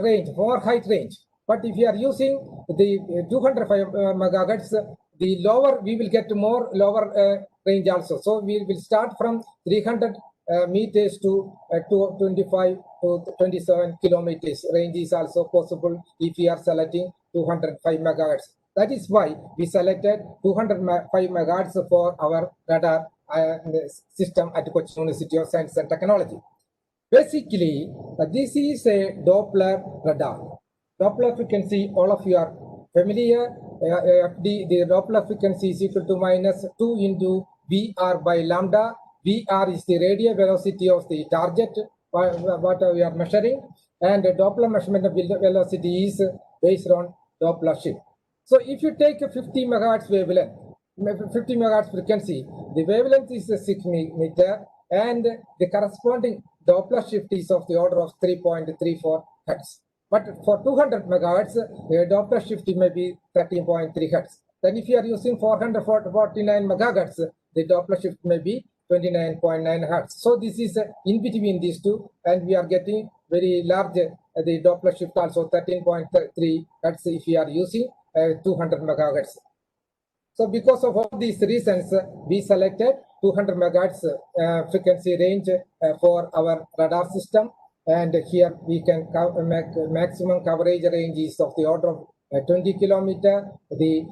range, more height range. But if you are using the 205 megahertz, the lower, we will get more lower range also. So we will start from 300 meters to 25 to 27 kilometers. Range is also possible if you are selecting 205 megahertz. That is why we selected 205 megahertz for our radar system at Kochi University of Science and Technology. Basically, this is a Doppler radar. Doppler frequency, all of you are familiar. The Doppler frequency is equal to minus 2 into VR by lambda. VR is the radial velocity of the target, what we are measuring, and the Doppler measurement of velocity is based on Doppler shift. So if you take a 50 megahertz wavelength, 50 megahertz frequency, the wavelength is 6 meter, and the corresponding Doppler shift is of the order of 3.34 hertz. But for 200 megahertz, the Doppler shift may be 13.3 hertz. Then if you are using 449 megahertz, the Doppler shift may be 29.9 hertz. So this is in between these two, and we are getting very large, the Doppler shift also 13.3 hertz if you are using 200 megahertz. So because of all these reasons, we selected 200 megahertz frequency range for our radar system. And here we can make maximum coverage range is of the order of 20 kilometer. The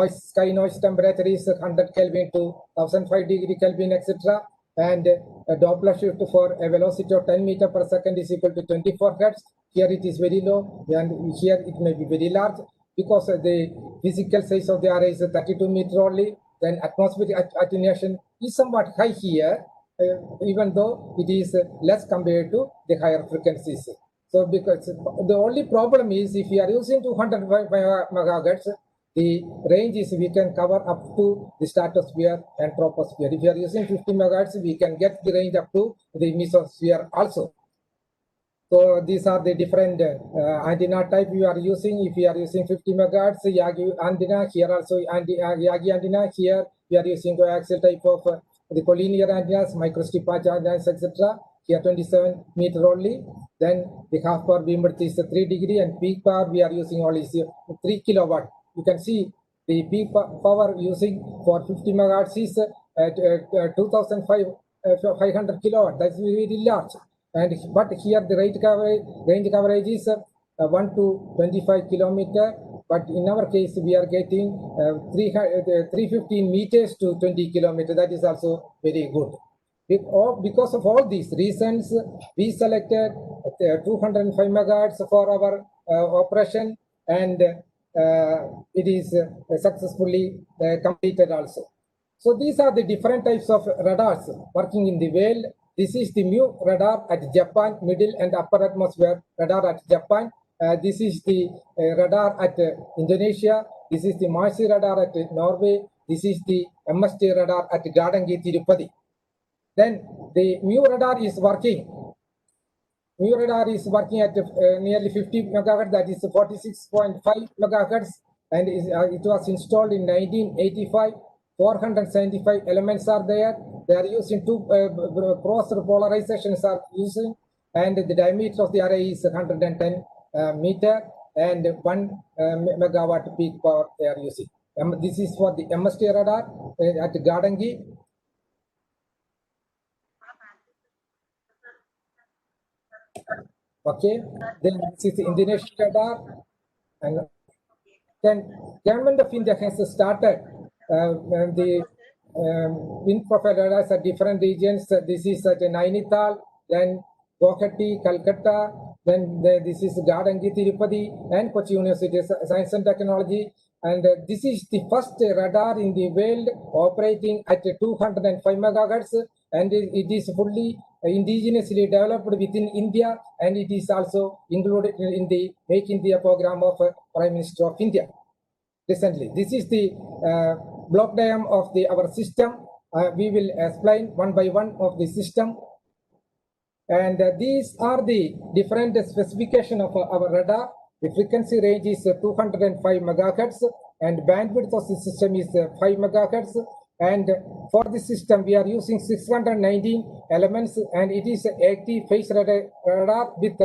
sky noise temperature is 100 Kelvin to 1005 degree Kelvin, etc. And a Doppler shift for a velocity of 10 meter per second is equal to 24 hertz. Here it is very low, and here it may be very large, because the physical size of the array is 32 meter only. Then atmospheric attenuation is somewhat high here, even though it is less compared to the higher frequencies. So because the only problem is, if you are using 200 megahertz, the range is we can cover up to the stratosphere and troposphere. If you are using 50 megahertz, we can get the range up to the mesosphere also. So these are the different antenna type you are using. If you are using 50 megahertz Yagi antenna, here also Yagi antenna. Here we are using coaxial type of the collinear antennas, microstrip patch antennas, etc. Here 27 meter only. Then the half power beamwidth is 3 degree, and peak power we are using only 3 kilowatt. You can see the peak power using for 50 megahertz is 2,500 kilowatt. That's very large. And but here the range coverage is 1 to 25 kilometer. But in our case, we are getting 315 meters to 20 kilometers. That is also very good. Because of all these reasons, we selected 205 megahertz for our operation, and it is successfully completed also. So these are the different types of radars working in the world. This is the Mu radar at Japan, middle and upper atmosphere radar at Japan. This is the radar at Indonesia. This is the Marsi radar at Norway. This is the MST radar at Gadangi, Tirupati. Then the Mu radar is working. Mu radar is working at nearly 50 megahertz, that is 46.5 megahertz, and it was installed in 1985 475 elements are there. They are using two cross polarizations are using, and the diameter of the array is 110 meter, and 1 megawatt peak power they are using. This is for the MST radar at Gadangi. Okay, then this is the Indonesian radar, and then Government of India has started the wind profile radars at different regions. This is at Nainital, then Guwahati, Calcutta, then this is Gadangi, Tirupati, and Kochi University Science and Technology. And this is the first radar in the world operating at 205 megahertz, and it is fully indigenously developed within India, and it is also included in the Make India program of Prime Minister of India recently. This is the block diagram of our system. We will explain one by one of the system. And these are the different specification of our radar. The frequency range is 205 megahertz, and bandwidth of the system is 5 megahertz. And for the system, we are using 619 elements, and it is 80 phase radar with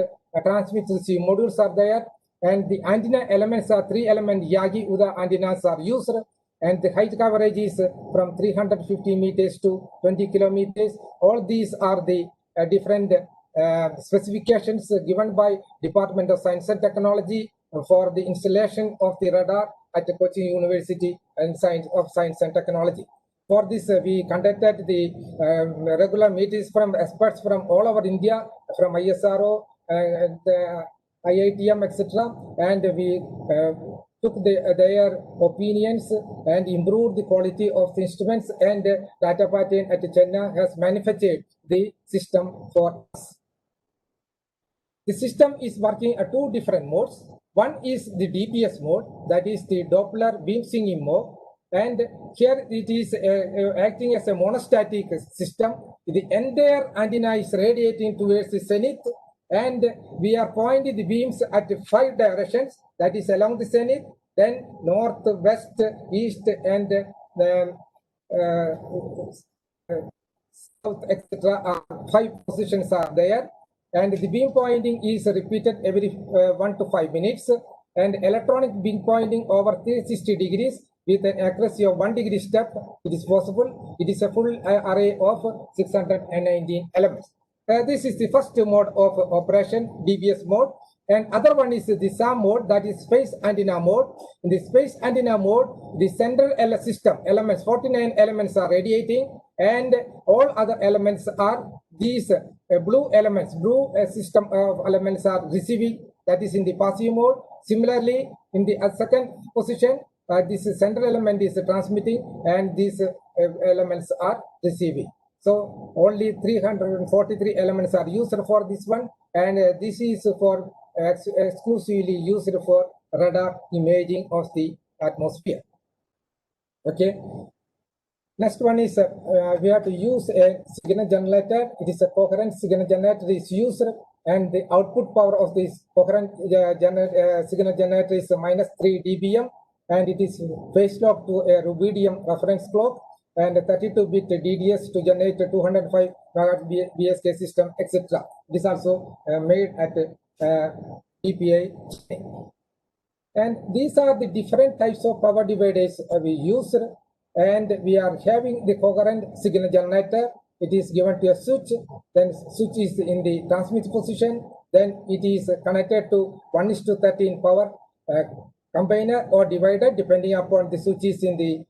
transmit receive modules are there. And the antenna elements are 3-element Yagi Uda antennas are used, and the height coverage is from 350 meters to 20 kilometers. All these are the different specifications given by Department of Science and Technology for the installation of the radar at the Kochi University and Science and Technology. For this, we conducted the regular meetings from experts from all over India, from ISRO, and IITM, etc. And we took their opinions and improved the quality of the instruments, and Data Pattern at Chennai has manufactured the system for us. The system is working at two different modes. One is the DBS mode, that is the Doppler beam swinging mode. And here it is acting as a monostatic system. The entire antenna is radiating towards the zenith, and we are pointing the beams at 5 directions, that is along the zenith, then north, west, east, and south, etc. 5 positions are there. And the beam pointing is repeated every 1 to 5 minutes, and electronic beam pointing over 360 degrees with an accuracy of 1 degree step. It is possible. It is a full array of 619 elements. This is the first mode of operation, DBS mode. And other one is the SAM mode, that is space antenna mode. In the space antenna mode, the central system elements, 49 elements are radiating, and all other elements are these blue elements, blue system of elements are receiving, that is in the passive mode. Similarly, in the second position, this central element is transmitting, and these elements are receiving. So only 343 elements are used for this one, and this is for exclusively used for radar imaging of the atmosphere. Okay. Next one is we have to use a signal generator. It is a coherent signal generator is used, and the output power of this coherent signal generator is -3 dBm, and it is phase locked to a rubidium reference clock, and a 32-bit DDS to generate a 205 MHz BSK system, etc. It is also made at DPI. And these are the different types of power dividers we use, and we are having the coherent signal generator. It is given to a switch, then switch is in the transmit position, then it is connected to 1:13 power combiner or divider, depending upon the switch is in the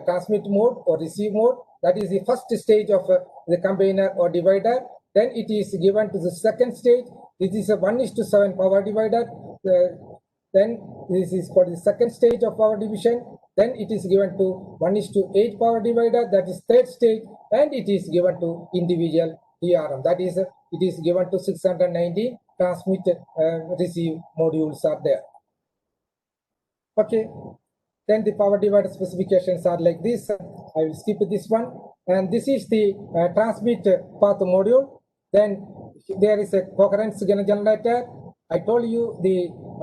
transmit mode or receive mode. That is the first stage of the combiner or divider. Then it is given to the second stage. This is a 1:7 power divider. Then this is for the second stage of power division. Then it is given to 1:8 power divider. That is third stage, and it is given to individual DRM. That is, it is given to 690 transmit receive modules are there. Okay. Then the power divider specifications are like this. I will skip this one. And this is the transmit path module. Then there is a coherent signal generator. I told you the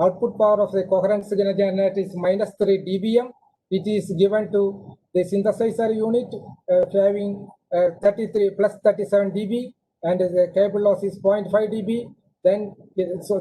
output power of the coherent signal generator is -3 dBm. It is given to the synthesizer unit having 33 plus 37 dB, and the cable loss is 0.5 dB. Then so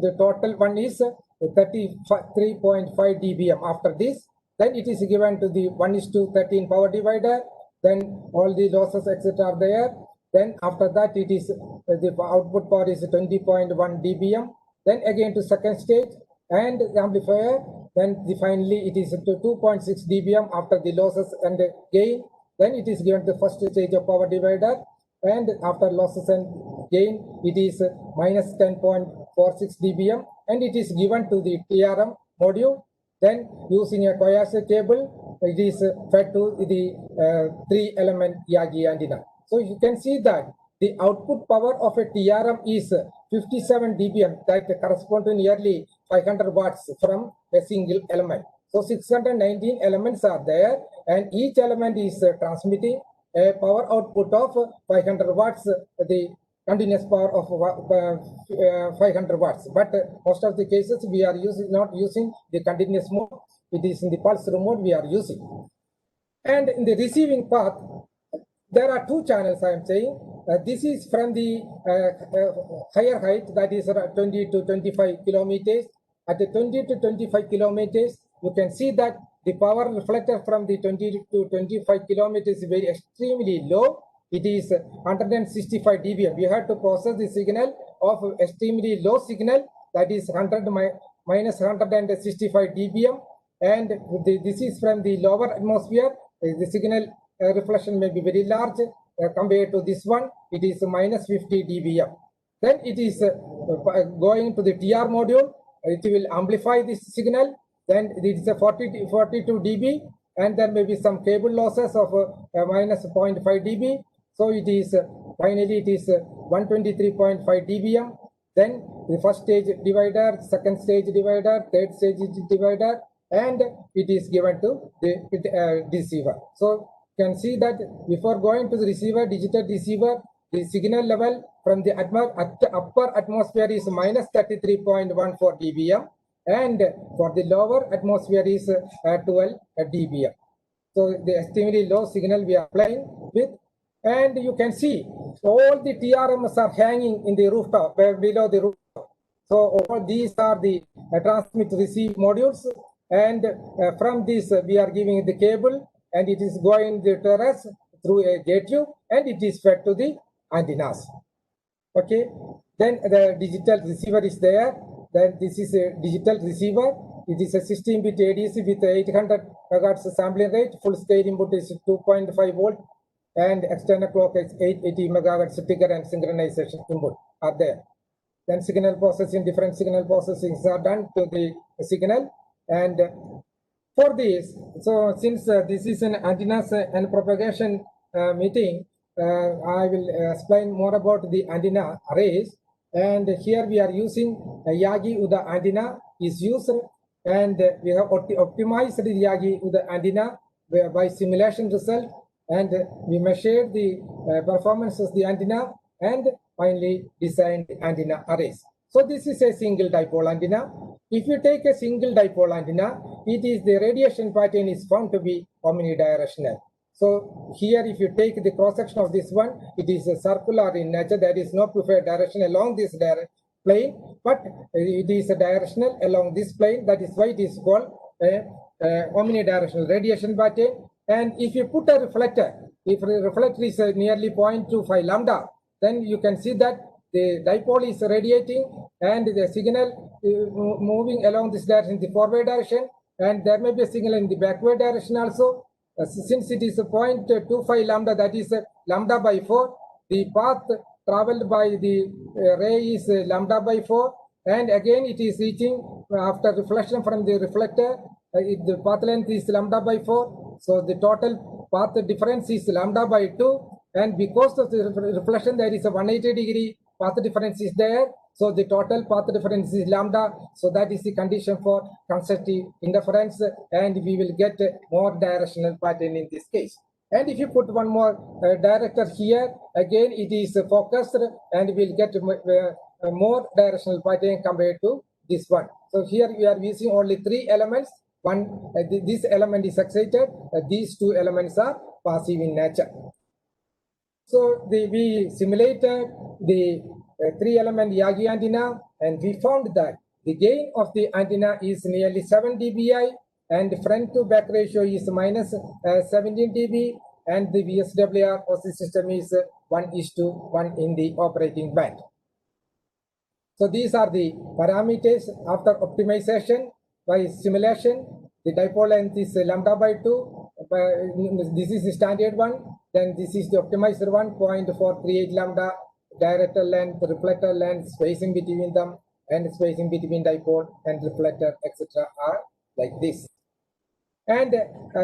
the total one is 33.5 dBm. After this, then it is given to the 1:13 power divider. Then all the losses etc. are there. Then after that, it is the output power is 20.1 dBm. Then again to second stage and the amplifier. Then finally it is to 2.6 dBm after the losses and the gain. Then it is given to the first stage of power divider. And after losses and gain, it is minus 10.46 dBm, and it is given to the TRM module. Then using a coaxial cable, it is fed to the 3-element Yagi antenna. So you can see that the output power of a TRM is 57 dBm, that corresponds to nearly 500 watts from a single element. So 619 elements are there, and each element is transmitting a power output of 500 watts, the continuous power of 500 watts. But most of the cases we are not using the continuous mode. It is in the pulse mode we are using. And in the receiving path, there are two channels I am saying. This is from the higher height, that is 20 to 25 kilometers. At the 20 to 25 kilometers, you can see that the power reflected from the 20 to 25 kilometers is very extremely low. It is 165 dBm. We have to process the signal of extremely low signal, that is 100 minus 165 dBm. And this is from the lower atmosphere. The signal reflection may be very large compared to this one. It is minus 50 dBm. Then it is going to the TR module. It will amplify this signal. Then it is a 42 dB, and there may be some cable losses of minus 0.5 dB. So it is finally it is 123.5 dBm. Then the first stage divider, second stage divider, third stage divider, and it is given to the receiver. So you can see that before going to the receiver, digital receiver, the signal level from the upper atmosphere is minus 33.14 dBm. And for the lower atmosphere is 12 dBm. So the extremely low signal we are playing with, and you can see all the TRMs are hanging in the rooftop, below the rooftop. So all these are the transmit receive modules, and from this we are giving the cable, and it is going the terrace through a gate tube, and it is fed to the antennas. Okay, then the digital receiver is there. Then this is a digital receiver. It is a 16-bit ADC with 800 megahertz sampling rate. Full scale input is 2.5 volt, and external clock is 880 megahertz trigger and synchronization input are there. Then signal processing, different signal processings are done to the signal. And for this, so since this is an antennas and propagation meeting, I will explain more about the antenna arrays. And here we are using Yagi Uda antenna is used, and we have optimized the Yagi Uda antenna by simulation result, and we measured the performance of the antenna, and finally designed the antenna arrays. So this is a single dipole antenna. If you take a single dipole antenna, it is the radiation pattern is found to be omnidirectional. So here, if you take the cross section of this one, it is circular in nature. There is no preferred direction along this plane, but it is a directional along this plane. That is why it is called omnidirectional radiation pattern. And if you put a reflector, if the reflector is nearly 0.25 lambda, then you can see that the dipole is radiating and the signal moving along this direction, the forward direction, and there may be a signal in the backward direction also. Since it is a 0.25 lambda, that is lambda by 4, the path traveled by the ray is lambda by 4, and again it is reaching after reflection from the reflector, the path length is lambda by 4, so the total path difference is lambda by 2, and because of the reflection there is a 180-degree path difference is there. So the total path difference is lambda. So that is the condition for constructive interference, and we will get more directional pattern in this case. And if you put one more director here, again it is focused, and we'll get more directional pattern compared to this one. So here we are using only 3 elements, this element is excited, these two elements are passive in nature. So we simulated the 3-element Yagi antenna, and we found that the gain of the antenna is nearly 7 dBi, and front to back ratio is minus 17 dB, and the VSWR of the system is 1:1 in the operating band. So these are the parameters after optimization by simulation. The dipole length is lambda by 2. This is the standard one. Then this is the optimized one, 0.438 lambda. Director length, reflector length, spacing between them, and spacing between dipole and reflector, etc. are like this. And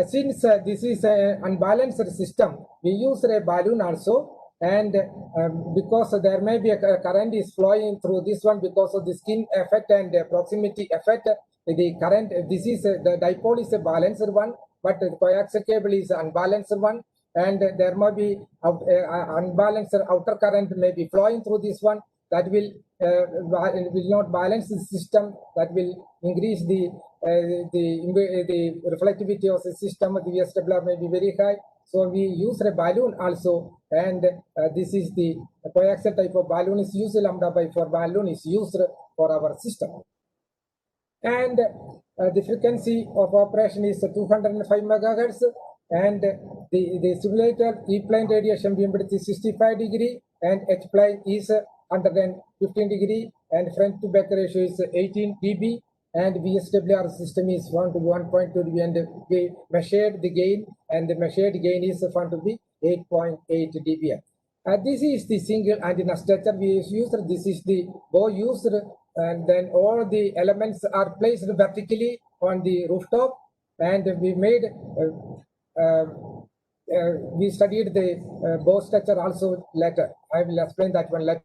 since this is an unbalanced system, we use a balloon also. And because there may be a current is flowing through this one because of the skin effect and proximity effect, the current, this is the dipole is a balanced one, but the coaxial cable is unbalanced one, and there may be unbalanced outer current may be flowing through this one. That will not balance the system. That will increase the reflectivity of the system. The VSWR may be very high. So we use a balloon also, and this is the coaxial type of balloon is used. Lambda by 4 balloon is used for our system. And the frequency of operation is 205 megahertz, and the simulator E-plane radiation beamwidth is 65 degree, and H-plane is 115 degree, and front to back ratio is 18 dB, and VSWR system is found to be 1.2 dB, and we measured the gain, and the measured gain is found to be 8.8 dB. This is the single antenna structure we used. This is the bow used, and then all the elements are placed vertically on the rooftop, and we made we studied the bow structure also later. I will explain that one later.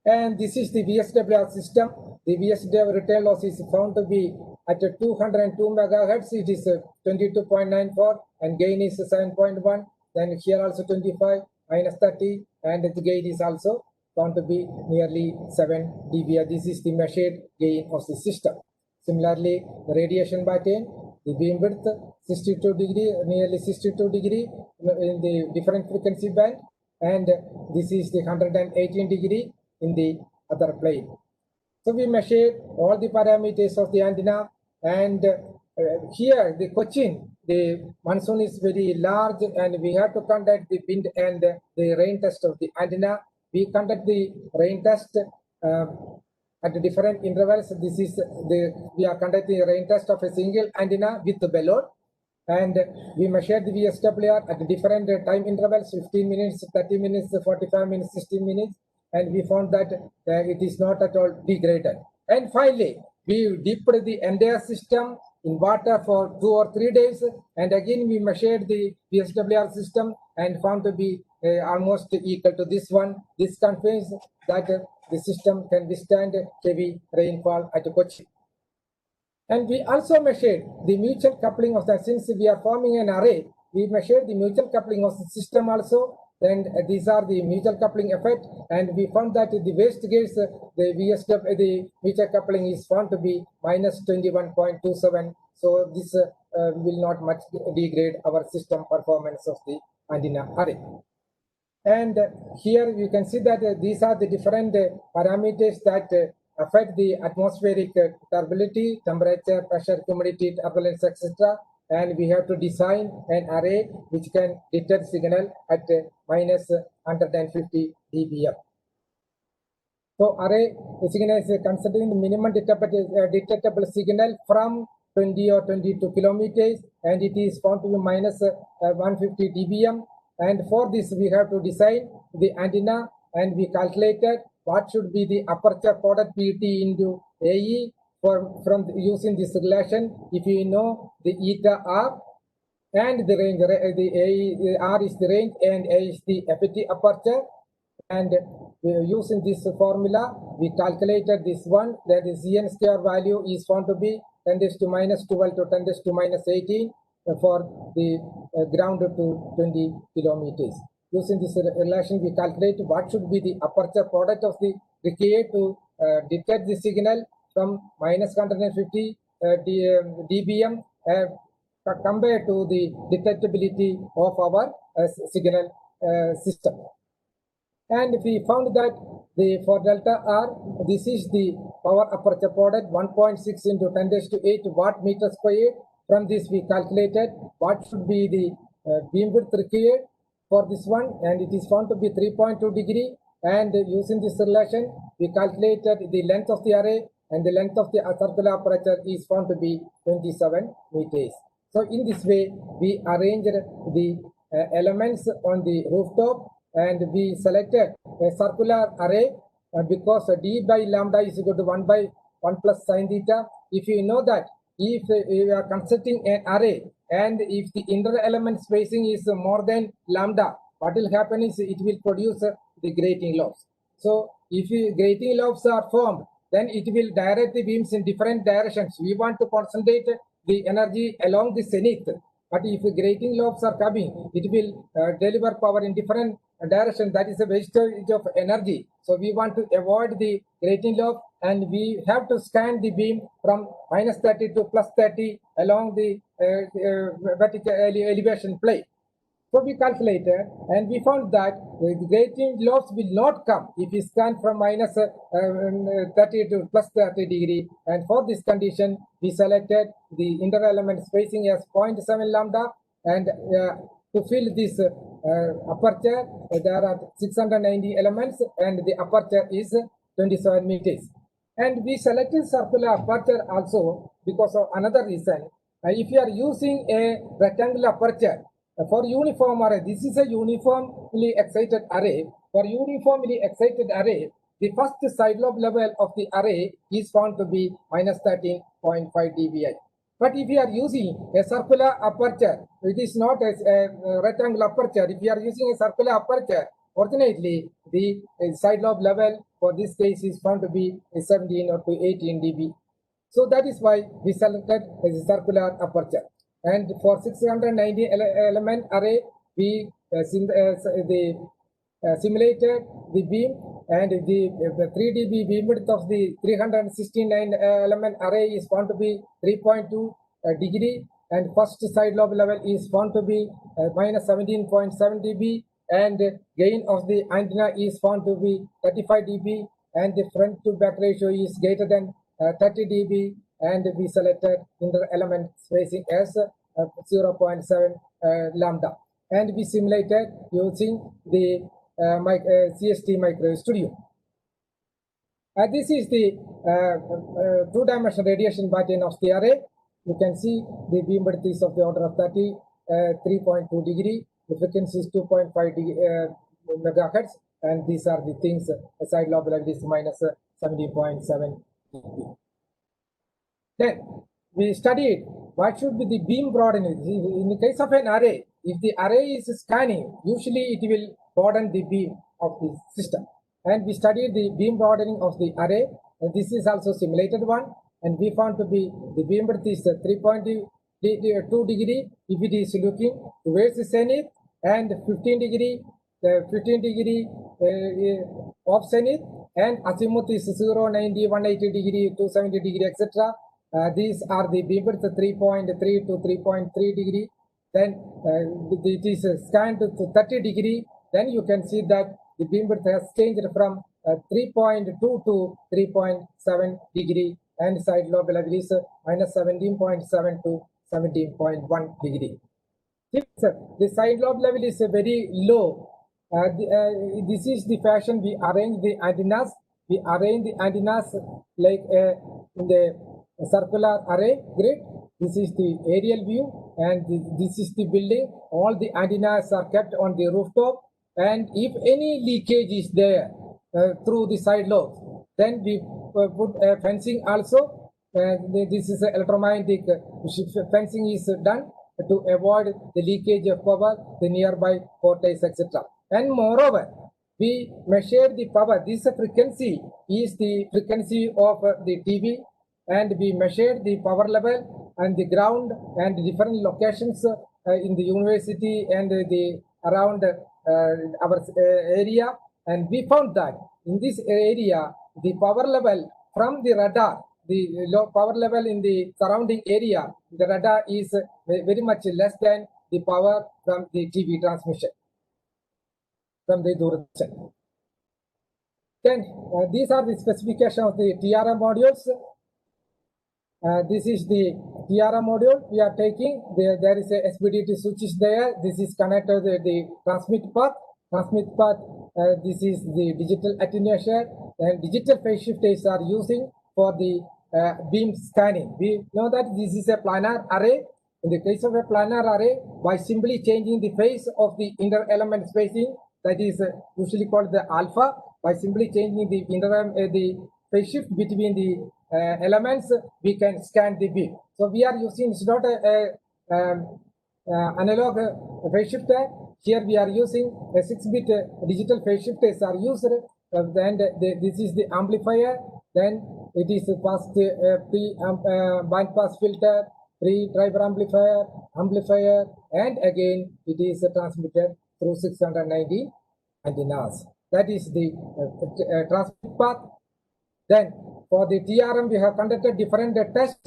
And this is the VSWR system. The VSWR return loss is found to be at 202 megahertz. It is 22.94, and gain is 7.1. Then here also 25 minus 30, and the gain is also found to be nearly 7 dB. This is the measured gain of the system. Similarly, the radiation pattern, the beam width 62 degree, nearly 62 degree in the different frequency band, and this is the 118 degree in the other plane. So we measured all the parameters of the antenna, and here the Cochin, the monsoon is very large, and we have to conduct the wind and the rain test of the antenna. We conduct the rain test at the different intervals. This is we are conducting a rain test of a single antenna with the balloon, and we measured the VSWR at different time intervals: 15 minutes, 30 minutes, 45 minutes, 16 minutes. And we found that it is not at all degraded. And finally, we dipped the entire system in water for 2 or 3 days, and again we measured the VSWR system and found to be almost equal to this one. This confirms that the system can withstand heavy rainfall at Kochi. And we also measured the mutual coupling of the, since we are forming an array, we measured the mutual coupling of the system also. Then these are the mutual coupling effect, and we found that the waste case, the mutual coupling is found to be minus 21.27. So this will not much degrade our system performance of the antenna array. And here you can see that these are the different parameters that affect the atmospheric turbidity, temperature, pressure, humidity, turbulence, etc. And we have to design an array which can detect signal at minus 150 dBm. So array signal is considering the minimum detectable signal from 20 or 22 kilometers, and it is found to be minus 150 dBm. And for this we have to design the antenna, and we calculated what should be the aperture product PT into AE from using this relation. If you know the eta R and the range, the R is the range and A is the FET aperture, and using this formula we calculated this one, that is ZN square value is found to be 10 to minus 12 to 10 to minus 18 for the ground to 20 kilometers. Using this relation we calculate what should be the aperture product of the required to detect the signal from minus 150 dBm compared to the detectability of our signal system. And we found that for delta R, this is the power aperture product 1.6 into 10 raised to 8 watt meter squared. From this, we calculated what should be the beam width required for this one, and it is found to be 3.2 degree. And using this relation, we calculated the length of the array, and the length of the circular aperture is found to be 27 meters. So in this way, we arranged the elements on the rooftop, and we selected a circular array because d by lambda is equal to 1 by 1 plus sine theta. If you know that if you are constructing an array and if the inner element spacing is more than lambda, what will happen is it will produce the grating lobes. So if grating lobes are formed, then it will direct the beams in different directions. We want to concentrate the energy along the zenith. But if grating lobes are coming, it will deliver power in different direction. That is a wastage of energy. So we want to avoid the grating lobe, and we have to scan the beam from minus 30 to plus 30 along the vertical elevation plane. So we calculated, and we found that the grating lobes will not come if we scan from minus 30 to plus 30 degree. And for this condition, we selected the inter element spacing as 0.7 lambda. And to fill this aperture, there are 690 elements, and the aperture is 27 meters. And we selected circular aperture also because of another reason. If you are using a rectangular aperture, for uniform array, this is a uniformly excited array. For uniformly excited array, the first side lobe level of the array is found to be minus 13.5 dBi. But if you are using a circular aperture, it is not a rectangular aperture. If you are using a circular aperture, fortunately, the side lobe level for this case is found to be 17 or to 18 dB. So that is why we selected a circular aperture. And for 690 element array, we simulated the beam, and the 3 dB beam width of the 369 element array is found to be 3.2 degree, and first side lobe level is found to be minus 17.7 dB, and gain of the antenna is found to be 35 dB, and the front to back ratio is greater than 30 dB, and we selected inter element spacing as 0.7 lambda, and we simulated using the CST Microwave Studio. This is the two-dimensional radiation pattern of the array. You can see the beam width is of the order of 3.2 degree. The frequency is 2.5 megahertz, and these are the things. Side lobe level is minus 70.7 dB. Then we studied what should be the beam broadening. In the case of an array, if the array is scanning, usually it will broaden the beam of the system. And we studied the beam broadening of the array. And this is also simulated one. And we found to be the beam width is 3.2 degree if it is looking towards the zenith, and 15 degree of zenith, and azimuth is 0, 90, 180 degree, 270 degree, etc. These are the beam width 3.3 to 3.3 degree. Then it is scanned to 30 degree. Then you can see that the beam width has changed from 3.2 to 3.7 degree, and side lobe level is minus 17.7 to 17.1 degree. The side lobe level is very low. This is the fashion we arrange the antennas. We arrange the antennas like in the circular array grid. This is the aerial view, and this is the building. All the antennas are kept on the rooftop, and if any leakage is there through the side lobes, then we put a fencing also. This is electromagnetic fencing is done to avoid the leakage of power, the nearby portails, etc. And moreover, we measure the power. This frequency is the frequency of the TV, and we measured the power level and the ground and different locations in the university and the around our area. And we found that in this area, the power level from the radar the low power level in the surrounding area, the radar is very much less than the power from the TV transmission, from the Doordarshan. Then these are the specifications of the TRM modules. This is the TRM module we are taking. There is a SPDT switch is there. This is connected to the transmit path. Transmit path, this is the digital attenuation, and digital phase shifters are using for the beam scanning. We know that this is a planar array. In the case of a planar array, by simply changing the phase of the inter element spacing, that is usually called the alpha, by simply changing the phase shift between the elements, we can scan the beam. So we are using, it's not a analog phase shifter. Here we are using a 6-bit digital phase shifters are used. Then this is the amplifier. Then it is past band pass filter, pre-driver amplifier, and again it is transmitted through 690 antennas. That is the transmit path. Then for the TRM, we have conducted different tests.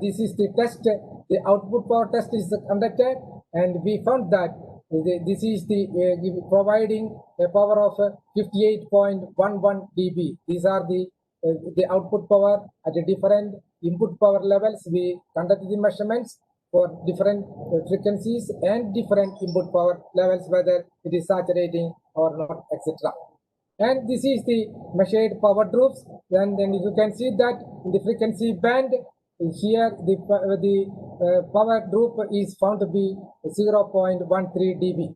This is the test. The output power test is conducted, and we found that this is the providing a power of 58.11 dB. These are the output power at the different input power levels. We conducted the measurements for different frequencies and different input power levels, whether it is saturating or not, etc. And this is the measured power drops. Then you can see that in the frequency band, here the power drop is found to be 0.13 dB.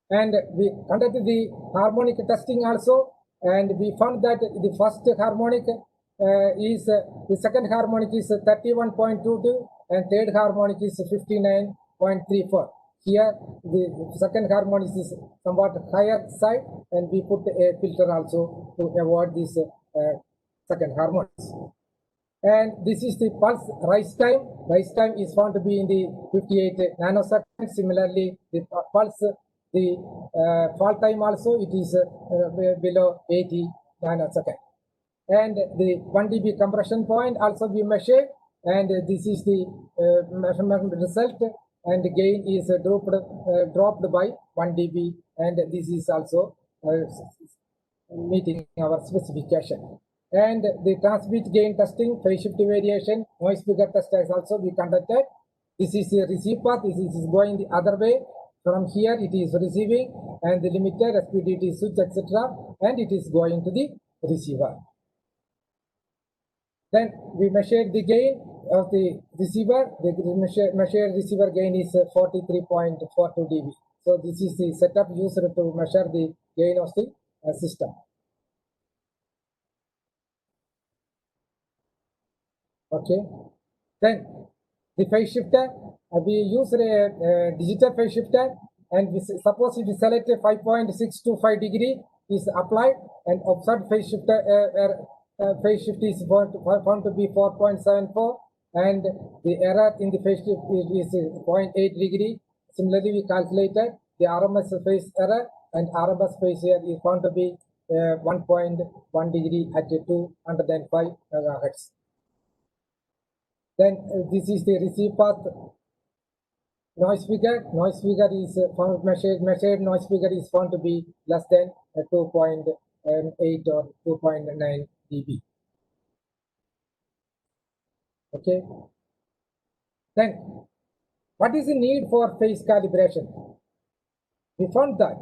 And we conducted the harmonic testing also, and we found that the first harmonic is, the second harmonic is 31.22, and third harmonic is 59.34. Here the second harmonic is somewhat higher side, and we put a filter also to avoid this second harmonics. And this is the pulse rise time. Rise time is found to be in the 58 nanoseconds. Similarly, the pulse, the fall time also, it is below 80 nanoseconds. And the 1 dB compression point also we measured, and this is the measurement result, and the gain is dropped by 1 dB, and this is also meeting our specification. And the transmit gain testing, phase shift variation, noise figure test has also been conducted. This is the receive path. This is going the other way. From here it is receiving, and the limiter, SPDT switch, etc., and it is going to the receiver. Then we measured the gain of the receiver. The measured receiver gain is 43.42 dB. So this is the setup used to measure the gain of the system. Okay. Then the phase shifter, we use a digital phase shifter, and we suppose if we select a 5.625 degree is applied, and observed phase shifter phase shift is found to be 4.74, and the error in the phase shift is 0.8 degree. Similarly, we calculated the RMS phase error, and RMS phase here is found to be 1.1 degree at 205 megahertz. Then this is the receive path noise figure. Noise figure is found measured noise figure is found to be less than 2.8 or 2.9 dB. Okay. Then what is the need for phase calibration? We found that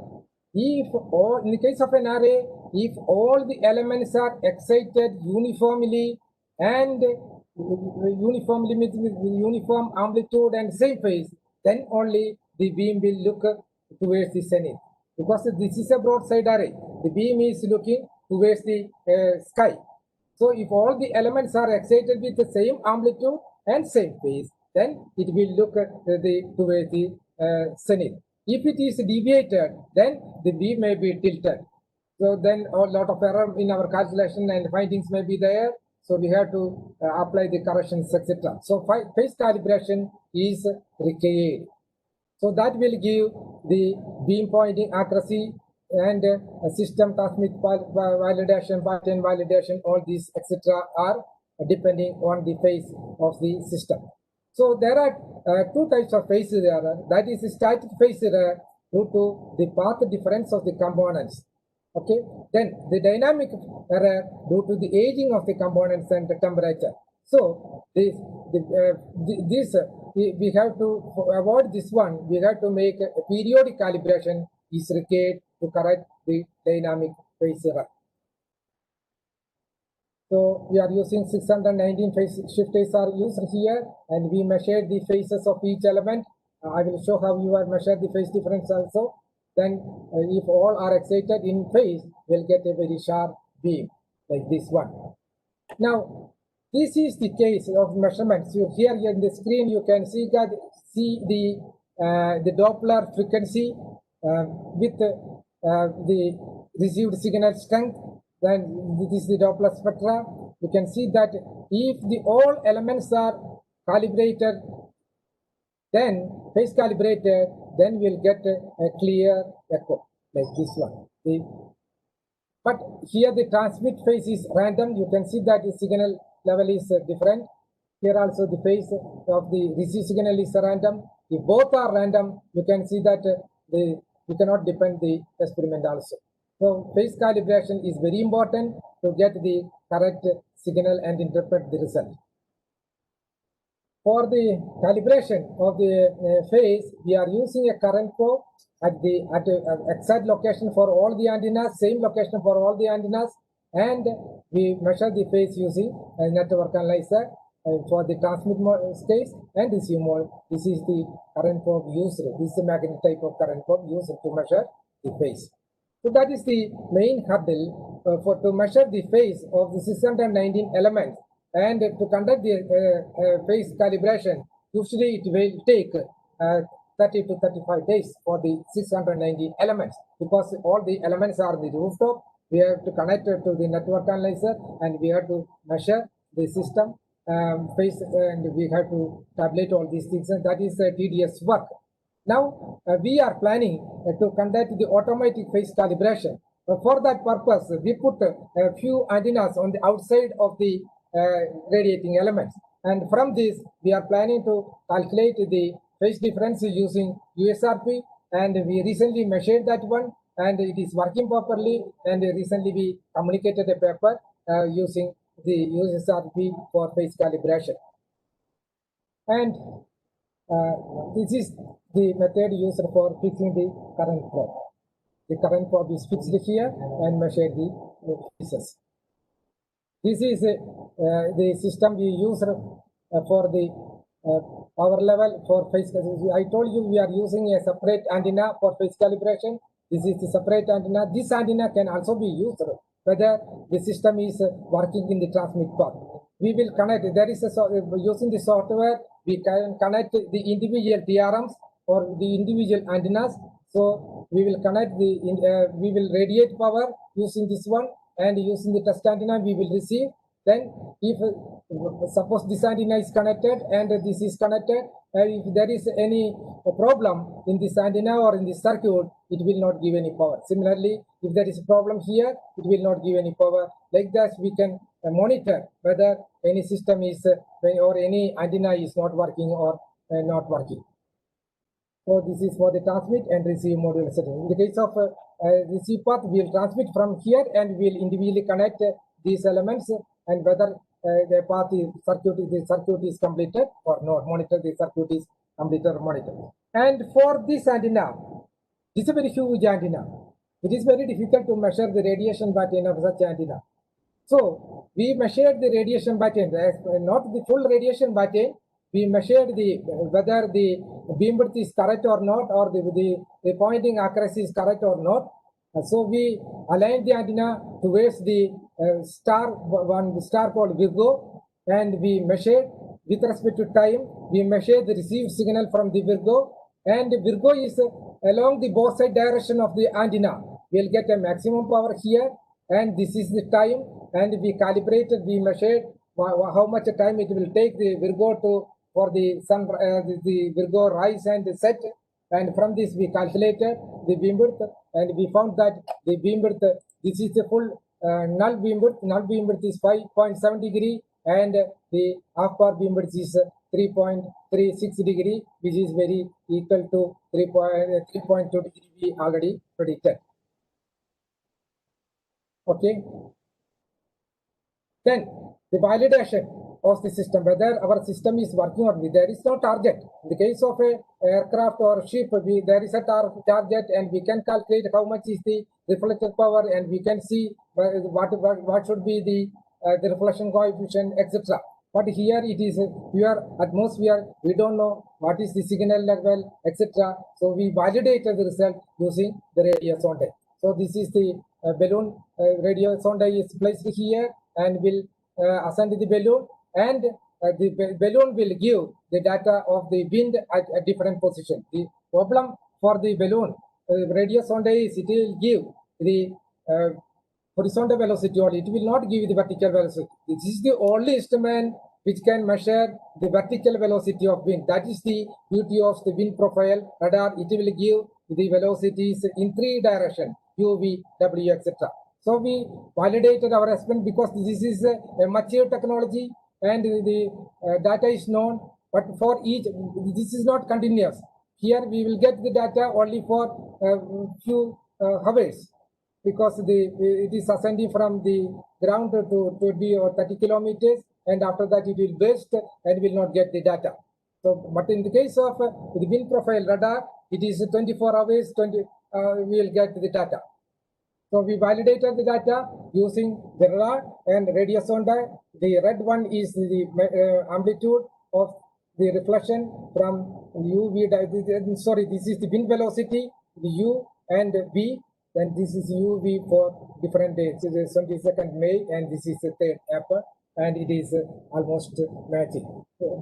if all, in the case of an array, if all the elements are excited uniformly and uniformly with uniform amplitude and same phase, then only the beam will look towards the zenith. Because this is a broadside array, the beam is looking towards the sky. So if all the elements are excited with the same amplitude and same phase, then it will look towards the zenith. If it is deviated, then the beam may be tilted. So then a lot of error in our calculation and findings may be there. So we have to apply the corrections, etc. So phase calibration is required. So that will give the beam pointing accuracy and system transmit validation, pattern validation, all these etc. are depending on the phase of the system. So there are two types of phases there. That is static phase due to the path difference of the components. Okay, then the dynamic error due to the aging of the components and the temperature. So we have to avoid this one. We have to make a periodic calibration is required to correct the dynamic phase error. So we are using 619 phase shifters are used here, and we measure the phases of each element. I will show how you are measure the phase difference also. Then if all are excited in phase, we'll get a very sharp beam like this one. Now, this is the case of measurements. So here in the screen, you can see the Doppler frequency with the received signal strength. Then this is the Doppler spectra. You can see that if the all elements are calibrated, then phase calibrated, then we'll get a clear echo like this one. But here the transmit phase is random. You can see that the signal level is different. Here also the phase of the receive signal is random. If both are random, you can see that you cannot depend the experiment also. So phase calibration is very important to get the correct signal and interpret the result. For the calibration of the phase, we are using a current probe at exact location for all the antennas, same location for all the antennas, and we measure the phase using a network analyzer for the transmit case and receive mode. This is the current probe used. This is the magnetic type of current probe used to measure the phase. So that is the main hurdle to measure the phase of the 619 elements. And to conduct the phase calibration, usually it will take 30 to 35 days for the 690 elements, because all the elements are the rooftop. We have to connect it to the network analyzer, and we have to measure the system phase, and we have to tabulate all these things, and that is tedious work. Now we are planning to conduct the automatic phase calibration. For that purpose, we put a few antennas on the outside of the radiating elements, and from this we are planning to calculate the phase difference using USRP, and we recently measured that one, and it is working properly, and recently we communicated a paper using the USRP for phase calibration. And this is the method used for fixing the current probe. The current probe is fixed here and measured the phases. This is the system we use for the power level for phase calibration. I told you we are using a separate antenna for phase calibration. This is the separate antenna. This antenna can also be used whether the system is working in the transmit path. We will connect. There is using the software, we can connect the individual DRMs or the individual antennas. So we will connect we will radiate power using this one, and using the test antenna we will receive. Then if suppose this antenna is connected and this is connected, if there is any problem in this antenna or in this circuit, it will not give any power. Similarly, if there is a problem here, it will not give any power. Like that, we can monitor whether any system is or any antenna is not working or not working. So this is for the transmit and receive module setting. In the case of receive path, we will transmit from here and we will individually connect these elements, and whether the path the circuit is completed or not. Monitor the circuit is completed or monitor. And for this antenna, this is a very huge antenna. It is very difficult to measure the radiation pattern of such antenna. So we measured the radiation pattern, not the full radiation pattern. We measured whether the beam width is correct or not, or the pointing accuracy is correct or not. So we aligned the antenna towards the star called Virgo, and we measured with respect to time. We measured the received signal from the Virgo, and Virgo is along the both side direction of the antenna. We'll get a maximum power here, and this is the time, and we calibrated, we measured how much time it will take the Virgo for the sun, the Virgo rise and set, and from this we calculated the beam width, and we found that the beam width, this is the full null beam width. Null beam width is 5.7 degree, and the half power beam width is 3.36 degree, which is very equal to 3.2 degree we already predicted. Okay. Then the validation of the system, whether our system is working or not. There is no target. In the case of a aircraft or ship, there is a target, and we can calculate how much is the reflected power, and we can see what should be the reflection coefficient, etc. But here it is pure atmosphere. We don't know what is the signal level, etc. So we validated the result using the radio sonde. So this is the balloon. Radio sonde is placed here and will ascend the balloon, and the balloon will give the data of the wind at a different position. The problem for the balloon radio sonde is it will give the horizontal velocity only. It will not give the vertical velocity. This is the only instrument which can measure the vertical velocity of wind. That is the beauty of the wind profile radar. It will give the velocities in 3 directions, U, V, W, etc. So we validated our estimate because this is a mature technology, and the data is known, but for each, this is not continuous. Here we will get the data only for few hours, because it is ascending from the ground to 20 or 30 kilometers, and after that it will burst and will not get the data. So, but in the case of the wind profile radar, it is 24 hours, we will get the data. So we validated the data using the radar and radio sonde. The red one is the amplitude of the reflection from U, V, sorry, this is the wind velocity, the U and V, then this is U, V for different dates. This is 22nd May, and this is the 3rd April, and it is almost matching.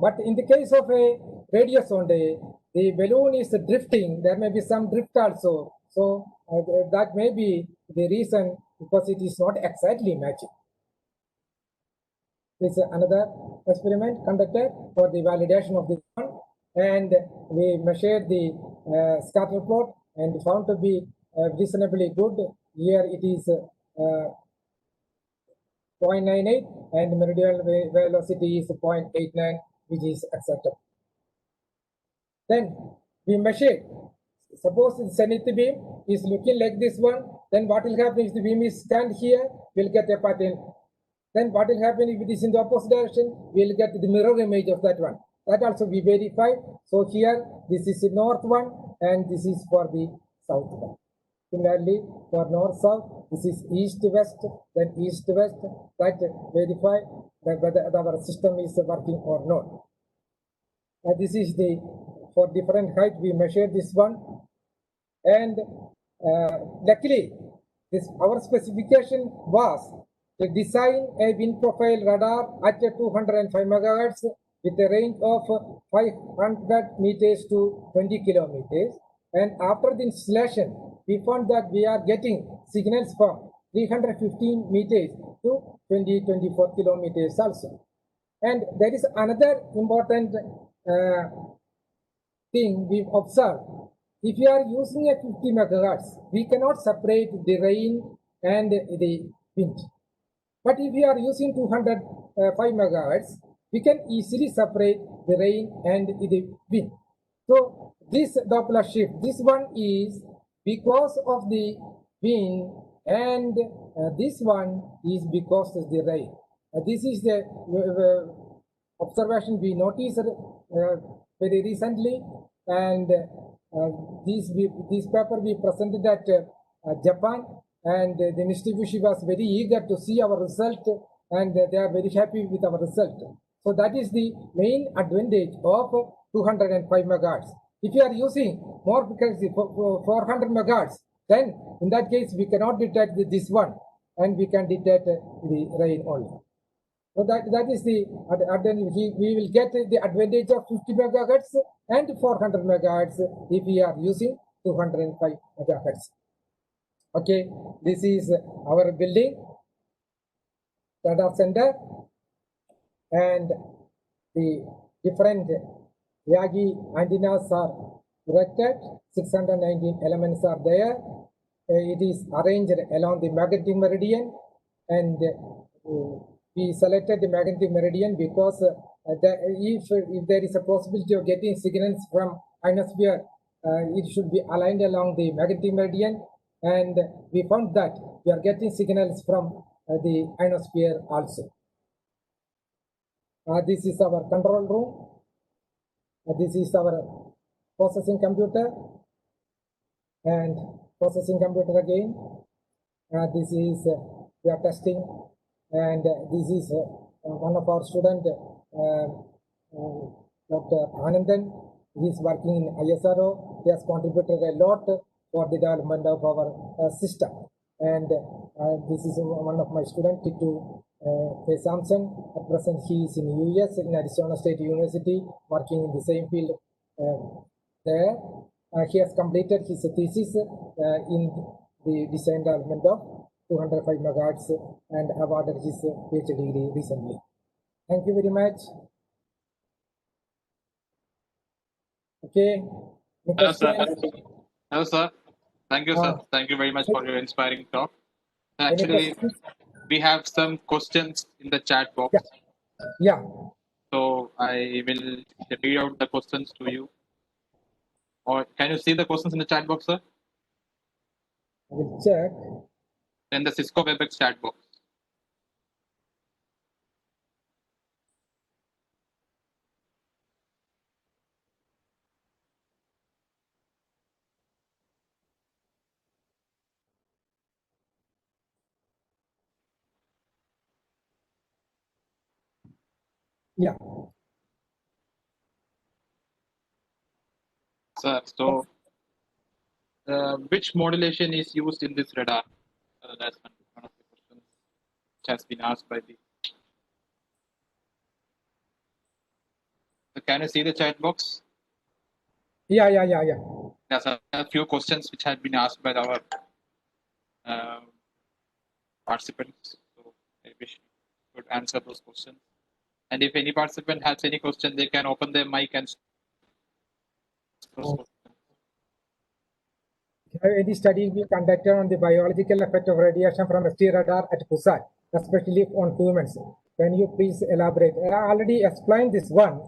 But in the case of a radio sonde, the balloon is drifting. There may be some drift also. So that may be the reason, because it is not exactly matching. This is another experiment conducted for the validation of this one, and we measured the scatter plot and found to be reasonably good. Here it is 0.98, and meridional velocity is 0.89, which is acceptable. Then we measured. Suppose the zenith beam is looking like this one, then what will happen if the beam is stand here? We'll get a pattern. Then what will happen if it is in the opposite direction? We'll get the mirror image of that one. That also we verified. So here, this is the north one, and this is for the south one. Similarly, for north-south, this is east-west, then east-west. That verify that whether our system is working or not. And this is the, for different height, we measured this one. And luckily, our specification was to design a wind profile radar at 205 megahertz with a range of 500 meters to 20 kilometers. And after the installation, we found that we are getting signals from 315 meters to 24 kilometers also. And there is another important thing we observed. If you are using a 50 megahertz, we cannot separate the rain and the wind. But if you are using 205 megahertz, we can easily separate the rain and the wind. So this Doppler shift, this one is because of the wind, and this one is because of the rain. This is the observation we noticed very recently, and this paper we presented at Japan, and the Mitsubishi was very eager to see our result, and they are very happy with our result. So that is the main advantage of 205 megahertz. If you are using more frequency, 400 megahertz, then in that case we cannot detect this one, and we can detect the rain only. So that is the advantage. We will get the advantage of 50 megahertz and 400 megahertz if we are using 205 megahertz. Okay, this is our building, radar center, and the different Yagi antennas are erected. 619 elements are there. It is arranged along the magnetic meridian, and we selected the magnetic meridian because if there is a possibility of getting signals from ionosphere, it should be aligned along the magnetic meridian, and we found that we are getting signals from the ionosphere also. This is our control room. This is our processing computer, and processing computer again. This is we are testing, and this is one of our student, Dr. Anandan. He is working in ISRO. He has contributed a lot for the development of our system. And this is one of my students, Titu K. Samson. At present, he is in US, in Arizona State University, working in the same field there. He has completed his thesis in the design development of 205 megahertz and awarded his PhD degree recently. Thank you very much. Okay. Hello, sir. Hello, sir. Thank you, sir. Thank you very much for your inspiring talk. Actually, we have some questions in the chat box. Yeah. So I will read out the questions to you. Or can you see the questions in the chat box, sir? I will check. In the Cisco WebEx chat box. Yeah. Sir, so which modulation is used in this radar? That's one of the questions which has been asked by the. So can you see the chat box? Yeah. Yes, sir. A few questions which had been asked by our participants. So I wish you could answer those questions. And if any participant has any question, they can open their mic and. Any study we conducted on the biological effect of radiation from ST radar at Pusan, especially on humans? Can you please elaborate? I already explained this one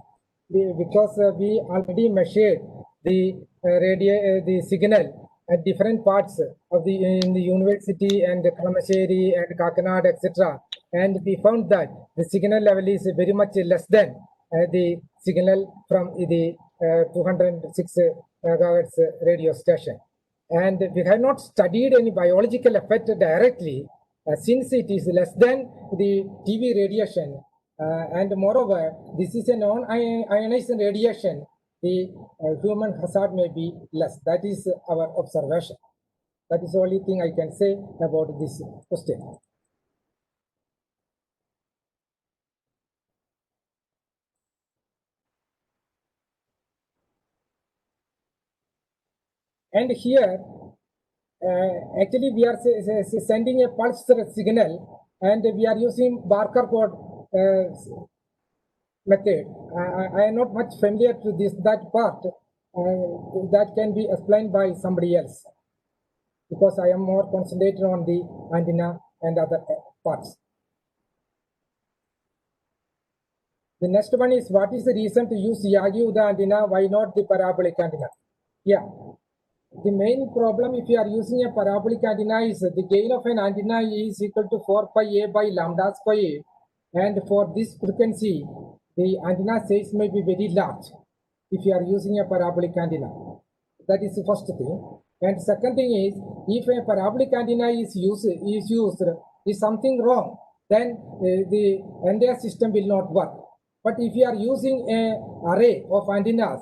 because we already measured the the signal at different parts of in the university and Kalamasheri and Kakinada, etc. And we found that the signal level is very much less than the signal from the 206 megahertz radio station. And we have not studied any biological effect directly since it is less than the TV radiation. And moreover, this is a non-ionized radiation. The human hazard may be less. That is our observation. That is the only thing I can say about this question. And here, actually, we are sending a pulse signal, and we are using Barker code method. I am not much familiar to that part. That can be explained by somebody else, because I am more concentrated on the antenna and other parts. The next one is, what is the reason to use Yagi-Uda antenna? Why not the parabolic antenna? Yeah. The main problem if you are using a parabolic antenna is the gain of an antenna is equal to 4 pi a by lambda square. And for this frequency, the antenna size may be very large if you are using a parabolic antenna. That is the first thing. And second thing is, if a parabolic antenna is used, is something wrong, then the entire system will not work. But if you are using an array of antennas,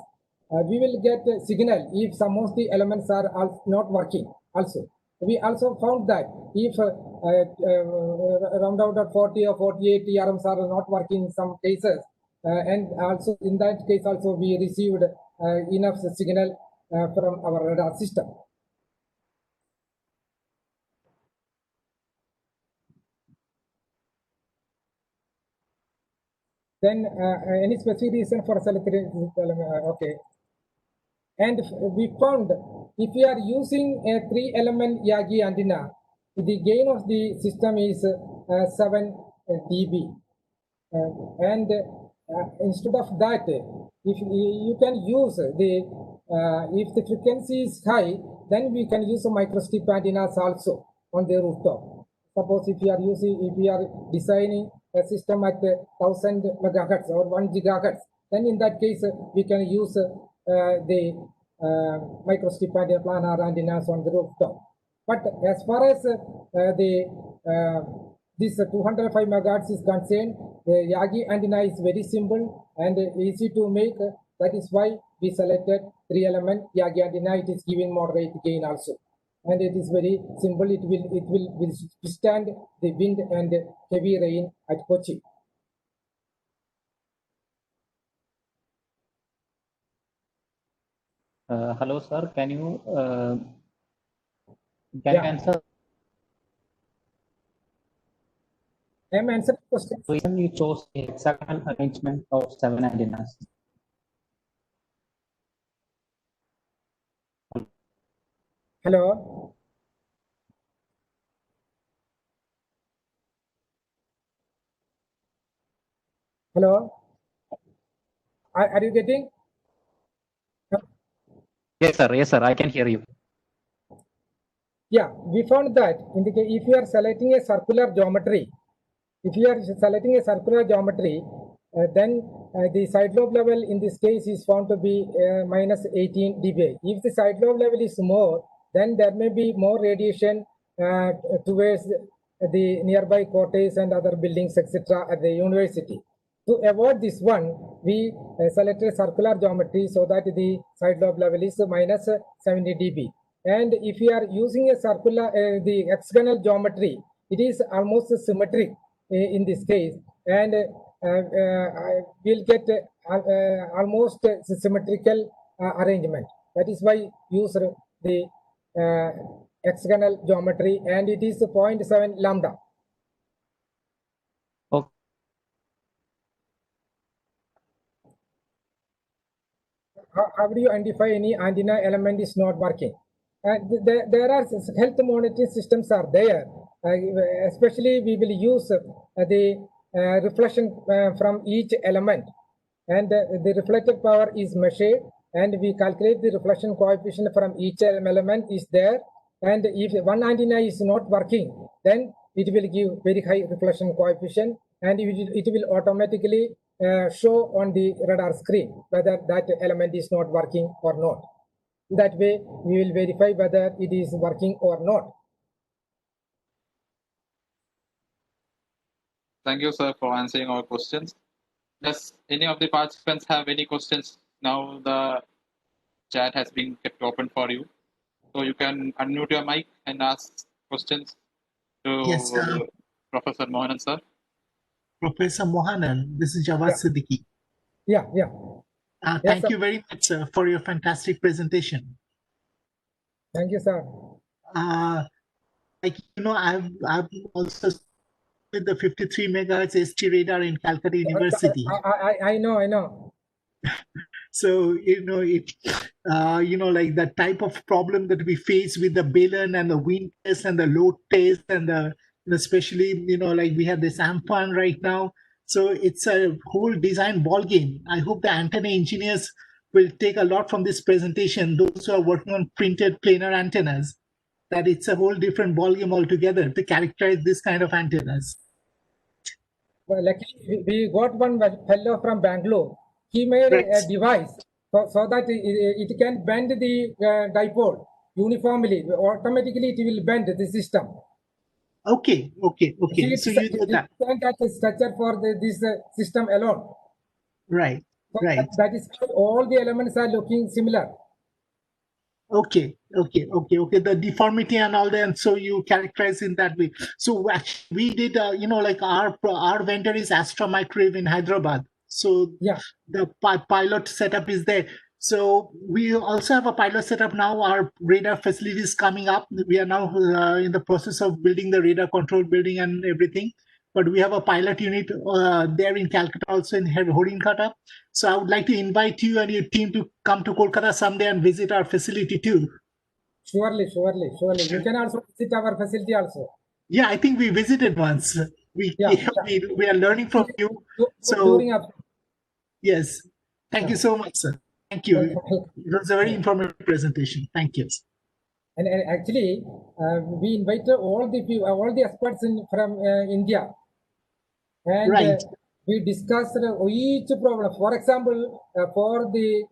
we will get a signal if some of the elements are not working also. We also found that if around 40 or 48 TRMs are not working in some cases, and also in that case also we received enough signal from our radar system. Then any specific reason for selecting? Okay. And we found if we are using a 3-element Yagi antenna, the gain of the system is 7 dB. And instead of that, if you can use if the frequency is high, then we can use microstrip antennas also on the rooftop. Suppose if you are designing a system at 1000 megahertz or 1 gigahertz, then in that case we can use the microstrip antenna planar antennas on the rooftop. But as far as this 205 megahertz is concerned, the Yagi antenna is very simple and easy to make. That is why we selected 3-element Yagi antenna. It is giving moderate gain also, and it is very simple. It will withstand the wind and heavy rain at Kochi. Hello, sir. Can you Yeah. answer? I am answering the question. Reason you chose the hexagonal arrangement of 7 antennas? Hello. Hello. Are you getting? Yes, sir. Yes, sir. I can hear you. Yeah, we found that if you are selecting a circular geometry, then the side lobe level in this case is found to be minus 18 dB. If the side lobe level is more, then there may be more radiation towards the nearby quarters and other buildings, etc. at the university. To avoid this one, we selected circular geometry so that the side lobe level is minus 70 dB. And if you are using a circular, the hexagonal geometry, it is almost symmetric in this case, and we'll get almost symmetrical arrangement. That is why use the hexagonal geometry, and it is 0.7 lambda. Okay. How do you identify any antenna element is not working? There are health monitoring systems are there. Especially we will use the reflection from each element, and the reflected power is measured, and we calculate the reflection coefficient from each element is there. And if one antenna is not working, then it will give very high reflection coefficient, and it will automatically show on the radar screen whether that element is not working or not. That way we will verify whether it is working or not. Thank you, sir, for answering our questions. Does any of the participants have any questions? Now the chat has been kept open for you, so you can unmute your mic and ask questions to Yes, Professor Mohanan, sir. Professor Mohanan, this is Jawad Siddiqui. Yeah. Thank you very much, sir, for your fantastic presentation. Thank you, sir. I've also with the 53 megahertz ST radar in Calcutta University. I know. So like the type of problem that we face with the Balun and the wind test and the load test, and especially like we have this AMFAN right now. So it's a whole design ball game. I hope the antenna engineers will take a lot from this presentation. Those who are working on printed planar antennas, that it's a whole different ball game altogether to characterize this kind of antennas. Well, luckily we got one fellow from Bangalore. He made a device so that it can bend the dipole uniformly. Automatically, it will bend the system. Okay. So you do that. That structure for this system alone. Right. So that is all the elements are looking similar. Okay. The deformity and all that, and so you characterize in that way. So actually we did, like our vendor is Astra Microwave in Hyderabad. So yeah, the pilot setup is there. So we also have a pilot setup now. Our radar facility is coming up. We are now in the process of building the radar control building and everything. but we have a pilot unit there in Calcutta, also in Horinkata. So I would like to invite you and your team to come to Kolkata someday and visit our facility too. Surely. You can also visit our facility also. Yeah, I think we visited once. We are learning from you. So During our yes, thank you so much, sir. Thank you. It was a very informative presentation. Thank you. and actually, we invited all the experts from India, and Right. we discussed each problem. For example, for the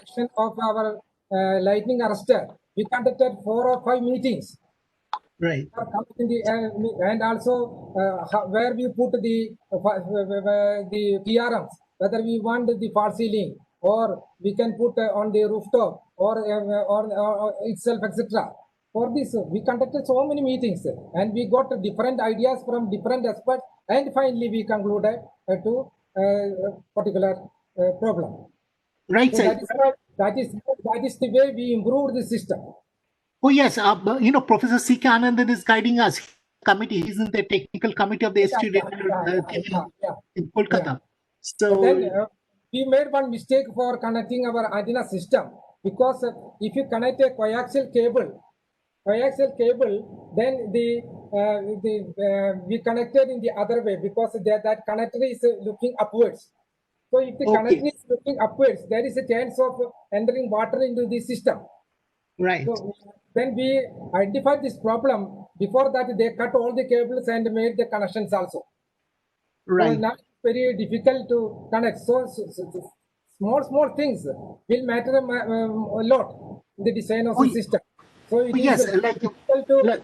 action of our lightning arrestor, we conducted 4 or 5 meetings. Right. And also where we put the TRMs, whether we want the false ceiling or we can put on the rooftop or itself, etc. For this, we conducted so many meetings and we got different ideas from different experts, and finally we concluded to particular problem. Right, So sir. that is the way we improve the system. Oh yes, Professor C.K. Anandan is guiding us. Committee, he's in the technical committee of the ST in Kolkata. So but then we made one mistake for connecting our antenna system, because if you connect a coaxial cable, then we connected in the other way, because that connector is looking upwards. So if the connector is looking upwards, there is a chance of entering water into the system. Right. So then we identified this problem. Before that, they cut all the cables and made the connections also. Right. So now it's very difficult to connect. So small things will matter a lot in the design of the system. So it is difficult to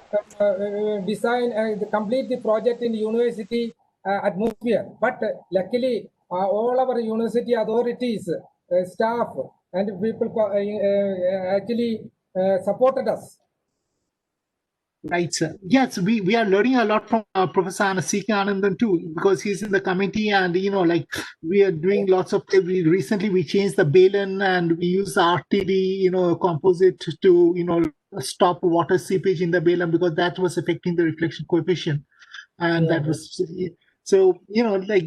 design complete the project in the university atmosphere. But luckily, all our university authorities, staff, and people actually supported us. Right, sir. Yes, we are learning a lot from Professor C.K. Anandan too, because he's in the committee, and we are doing lots of. Recently we changed the baleen and we use RTD, composite to stop water seepage in the baleen, because that was affecting the reflection coefficient, and that was so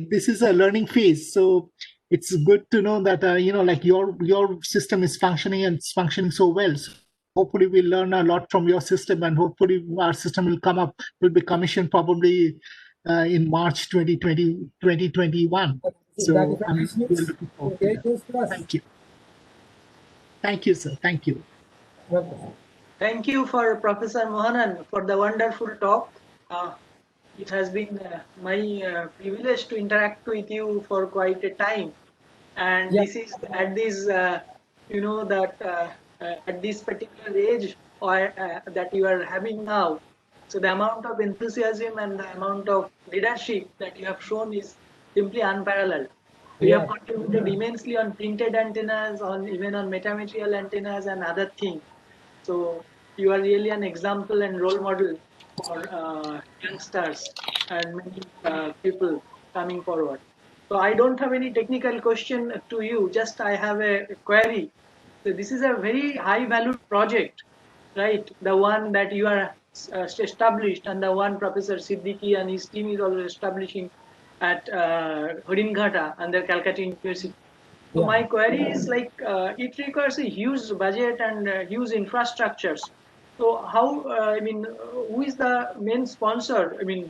this is a learning phase. So it's good to know that your system is functioning, and it's functioning so well. So hopefully we'll learn a lot from your system, and hopefully our system will be commissioned probably in March 2021. So I'm really looking forward to that. Thank you. Thank you, sir. Thank you. Thank you for Professor Mohanan for the wonderful talk. It has been my privilege to interact with you for quite a time. And this is at this, at this particular age that you are having now. So the amount of enthusiasm and the amount of leadership that you have shown is simply unparalleled. You have contributed immensely on printed antennas, even on metamaterial antennas and other things. So you are really an example and role model for youngsters and many people coming forward. So I don't have any technical question to you, just I have a query. So this is a very high valued project, right? The one that you are established, and the one Professor Siddiqui and his team is also establishing at Horinkata under Calcutta University. So my query is it requires a huge budget and huge infrastructures. So how, who is the main sponsor, who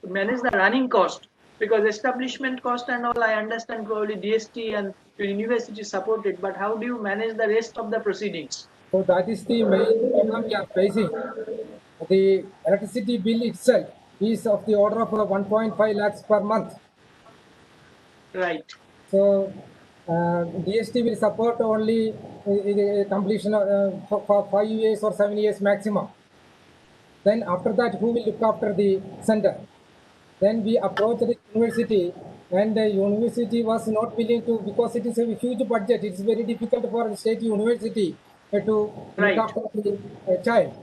manage the running cost? Because establishment cost and all, I understand probably DST and university supported, but how do you manage the rest of the proceedings? So that is the main problem we are facing. The electricity bill itself is of the order of 1.5 lakhs per month. Right. So DST will support only completion for 5 years or 7 years maximum. Then after that, who will look after the center? Then we approached the university, and the university was not willing to, because it is a huge budget. It is very difficult for a state university to look after the child.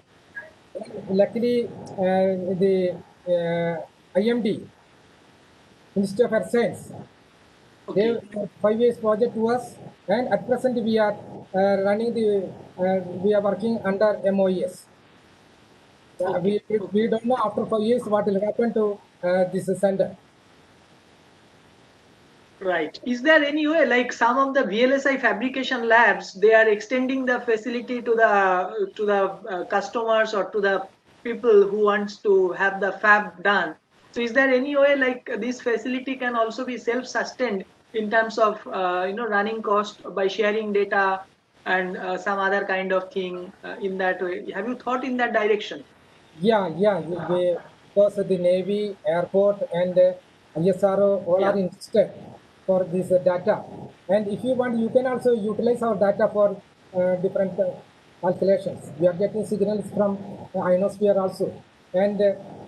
Luckily, the IMD, Ministry of Earth Science, gave a 5 years project to us, and at present we are we are working under MOES. We don't know after 5 years what will happen to this center. Right. Is there any way, like some of the VLSI fabrication labs, they are extending the facility to the customers or to the people who wants to have the fab done? So, is there any way like this facility can also be self-sustained in terms of running cost by sharing data and some other kind of thing in that way? Have you thought in that direction? Yeah, because the Navy, airport, and ISRO all are interested for this data. And if you want, you can also utilize our data for different calculations. We are getting signals from ionosphere also. And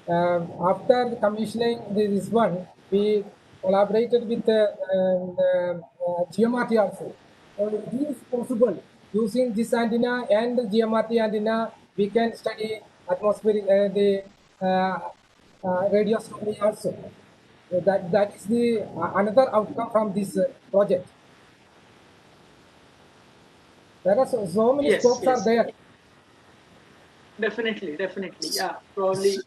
after commissioning this one, we collaborated with GMRT also. It is possible using this antenna and the GMRT antenna, we can study atmospheric the radio astronomy also. That is the another outcome from this project. There are so many scopes are there. Definitely. Yeah, probably.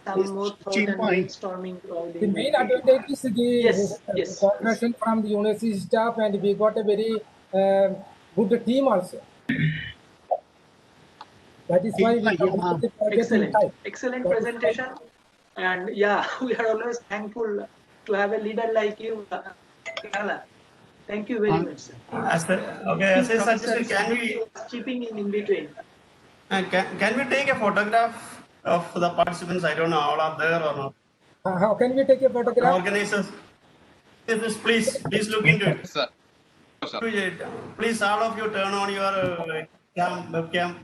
Some more thought and brainstorming. The main advantage is the cooperation from the university staff, and we got a very good team also. That is why we completed the project in time. Excellent presentation. And yeah, we are always thankful to have a leader like you, Kerala. Thank you very much, sir. As a suggestion, can we chipping in between? Can we take a photograph of the participants? I don't know, all are there or not. How can we take a photograph? Organizers, please look into it. Sir. Please, all of you turn on your webcam.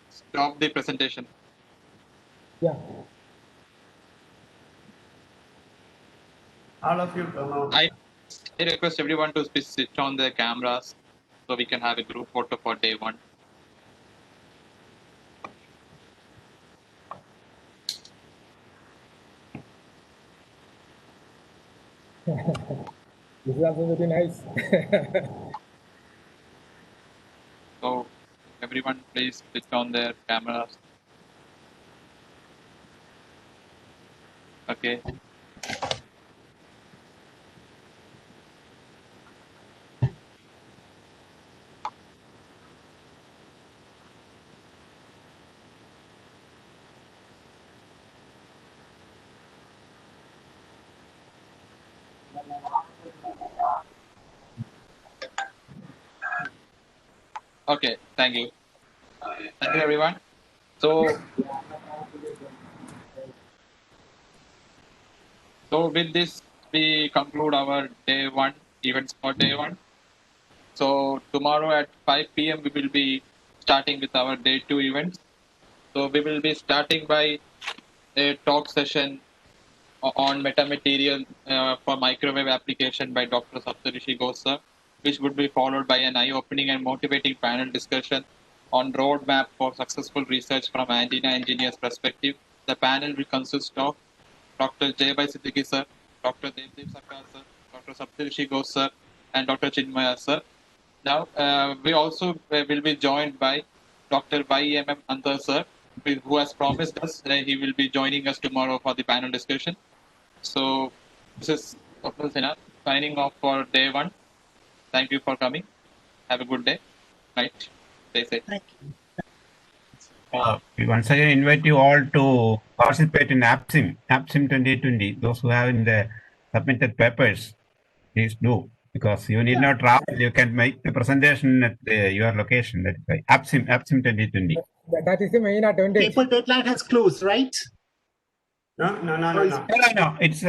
Stop the presentation. Yeah. All of you turn on. I request everyone to switch on their cameras so we can have a group photo for day one. This is also very nice. So everyone please switch on their cameras. Okay. Okay, thank you. Thank you, everyone. So with this, we conclude our day one events for day one. So tomorrow at 5 p.m. we will be starting with our day two events. So we will be starting by a talk session on metamaterial for microwave application by Dr. Saptarishi Ghosh sir, which would be followed by an eye-opening and motivating panel discussion on roadmap for successful research from antenna engineer's perspective. The panel will consist of Dr. Jayabhai Siddiqui sir, Dr. Devdev Sarkar sir, Dr. Saptarishi Ghosh sir, and Dr. Chinmaya sir. Now, we also will be joined by Dr. Y.M.M. Antar sir, who has promised us he will be joining us tomorrow for the panel discussion. So, this is Dr. Sinha signing off for day one. Thank you for coming. Have a good day. Night. Stay safe. Thank you. We once again invite you all to participate in APSIM 2020. Those who have in the submitted papers, please do, because you need not travel. You can make the presentation at your location. That's why APSIM 2020. That is the main advantage. Paper deadline has closed, right? No. No. It's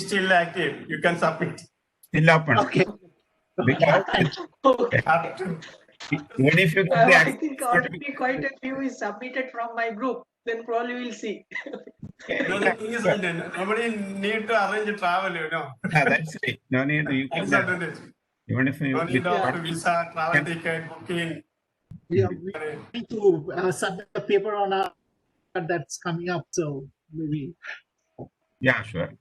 still active. You can submit. Still open. Okay. Even if you get the I think already quite a few is submitted from my group. Then probably we'll see. No, the thing is, nobody need to arrange a travel, you know. That's it. No need. You can, even if you no need of visa, travel ticket, booking. Yeah, we need to submit the paper on our that's coming up. So maybe. Yeah, sure.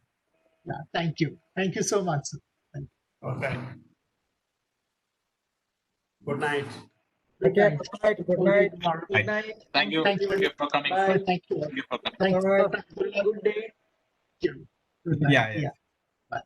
Yeah, thank you. Thank you so much. Okay. Good night. Okay, good night. Good night. Good night. Thank you. Thank you. Thank you for coming. Bye. Thank you. Thank you for coming. Thanks. Bye. Dr. Abdullah. Good day. Good night. Yeah, yeah. Bye.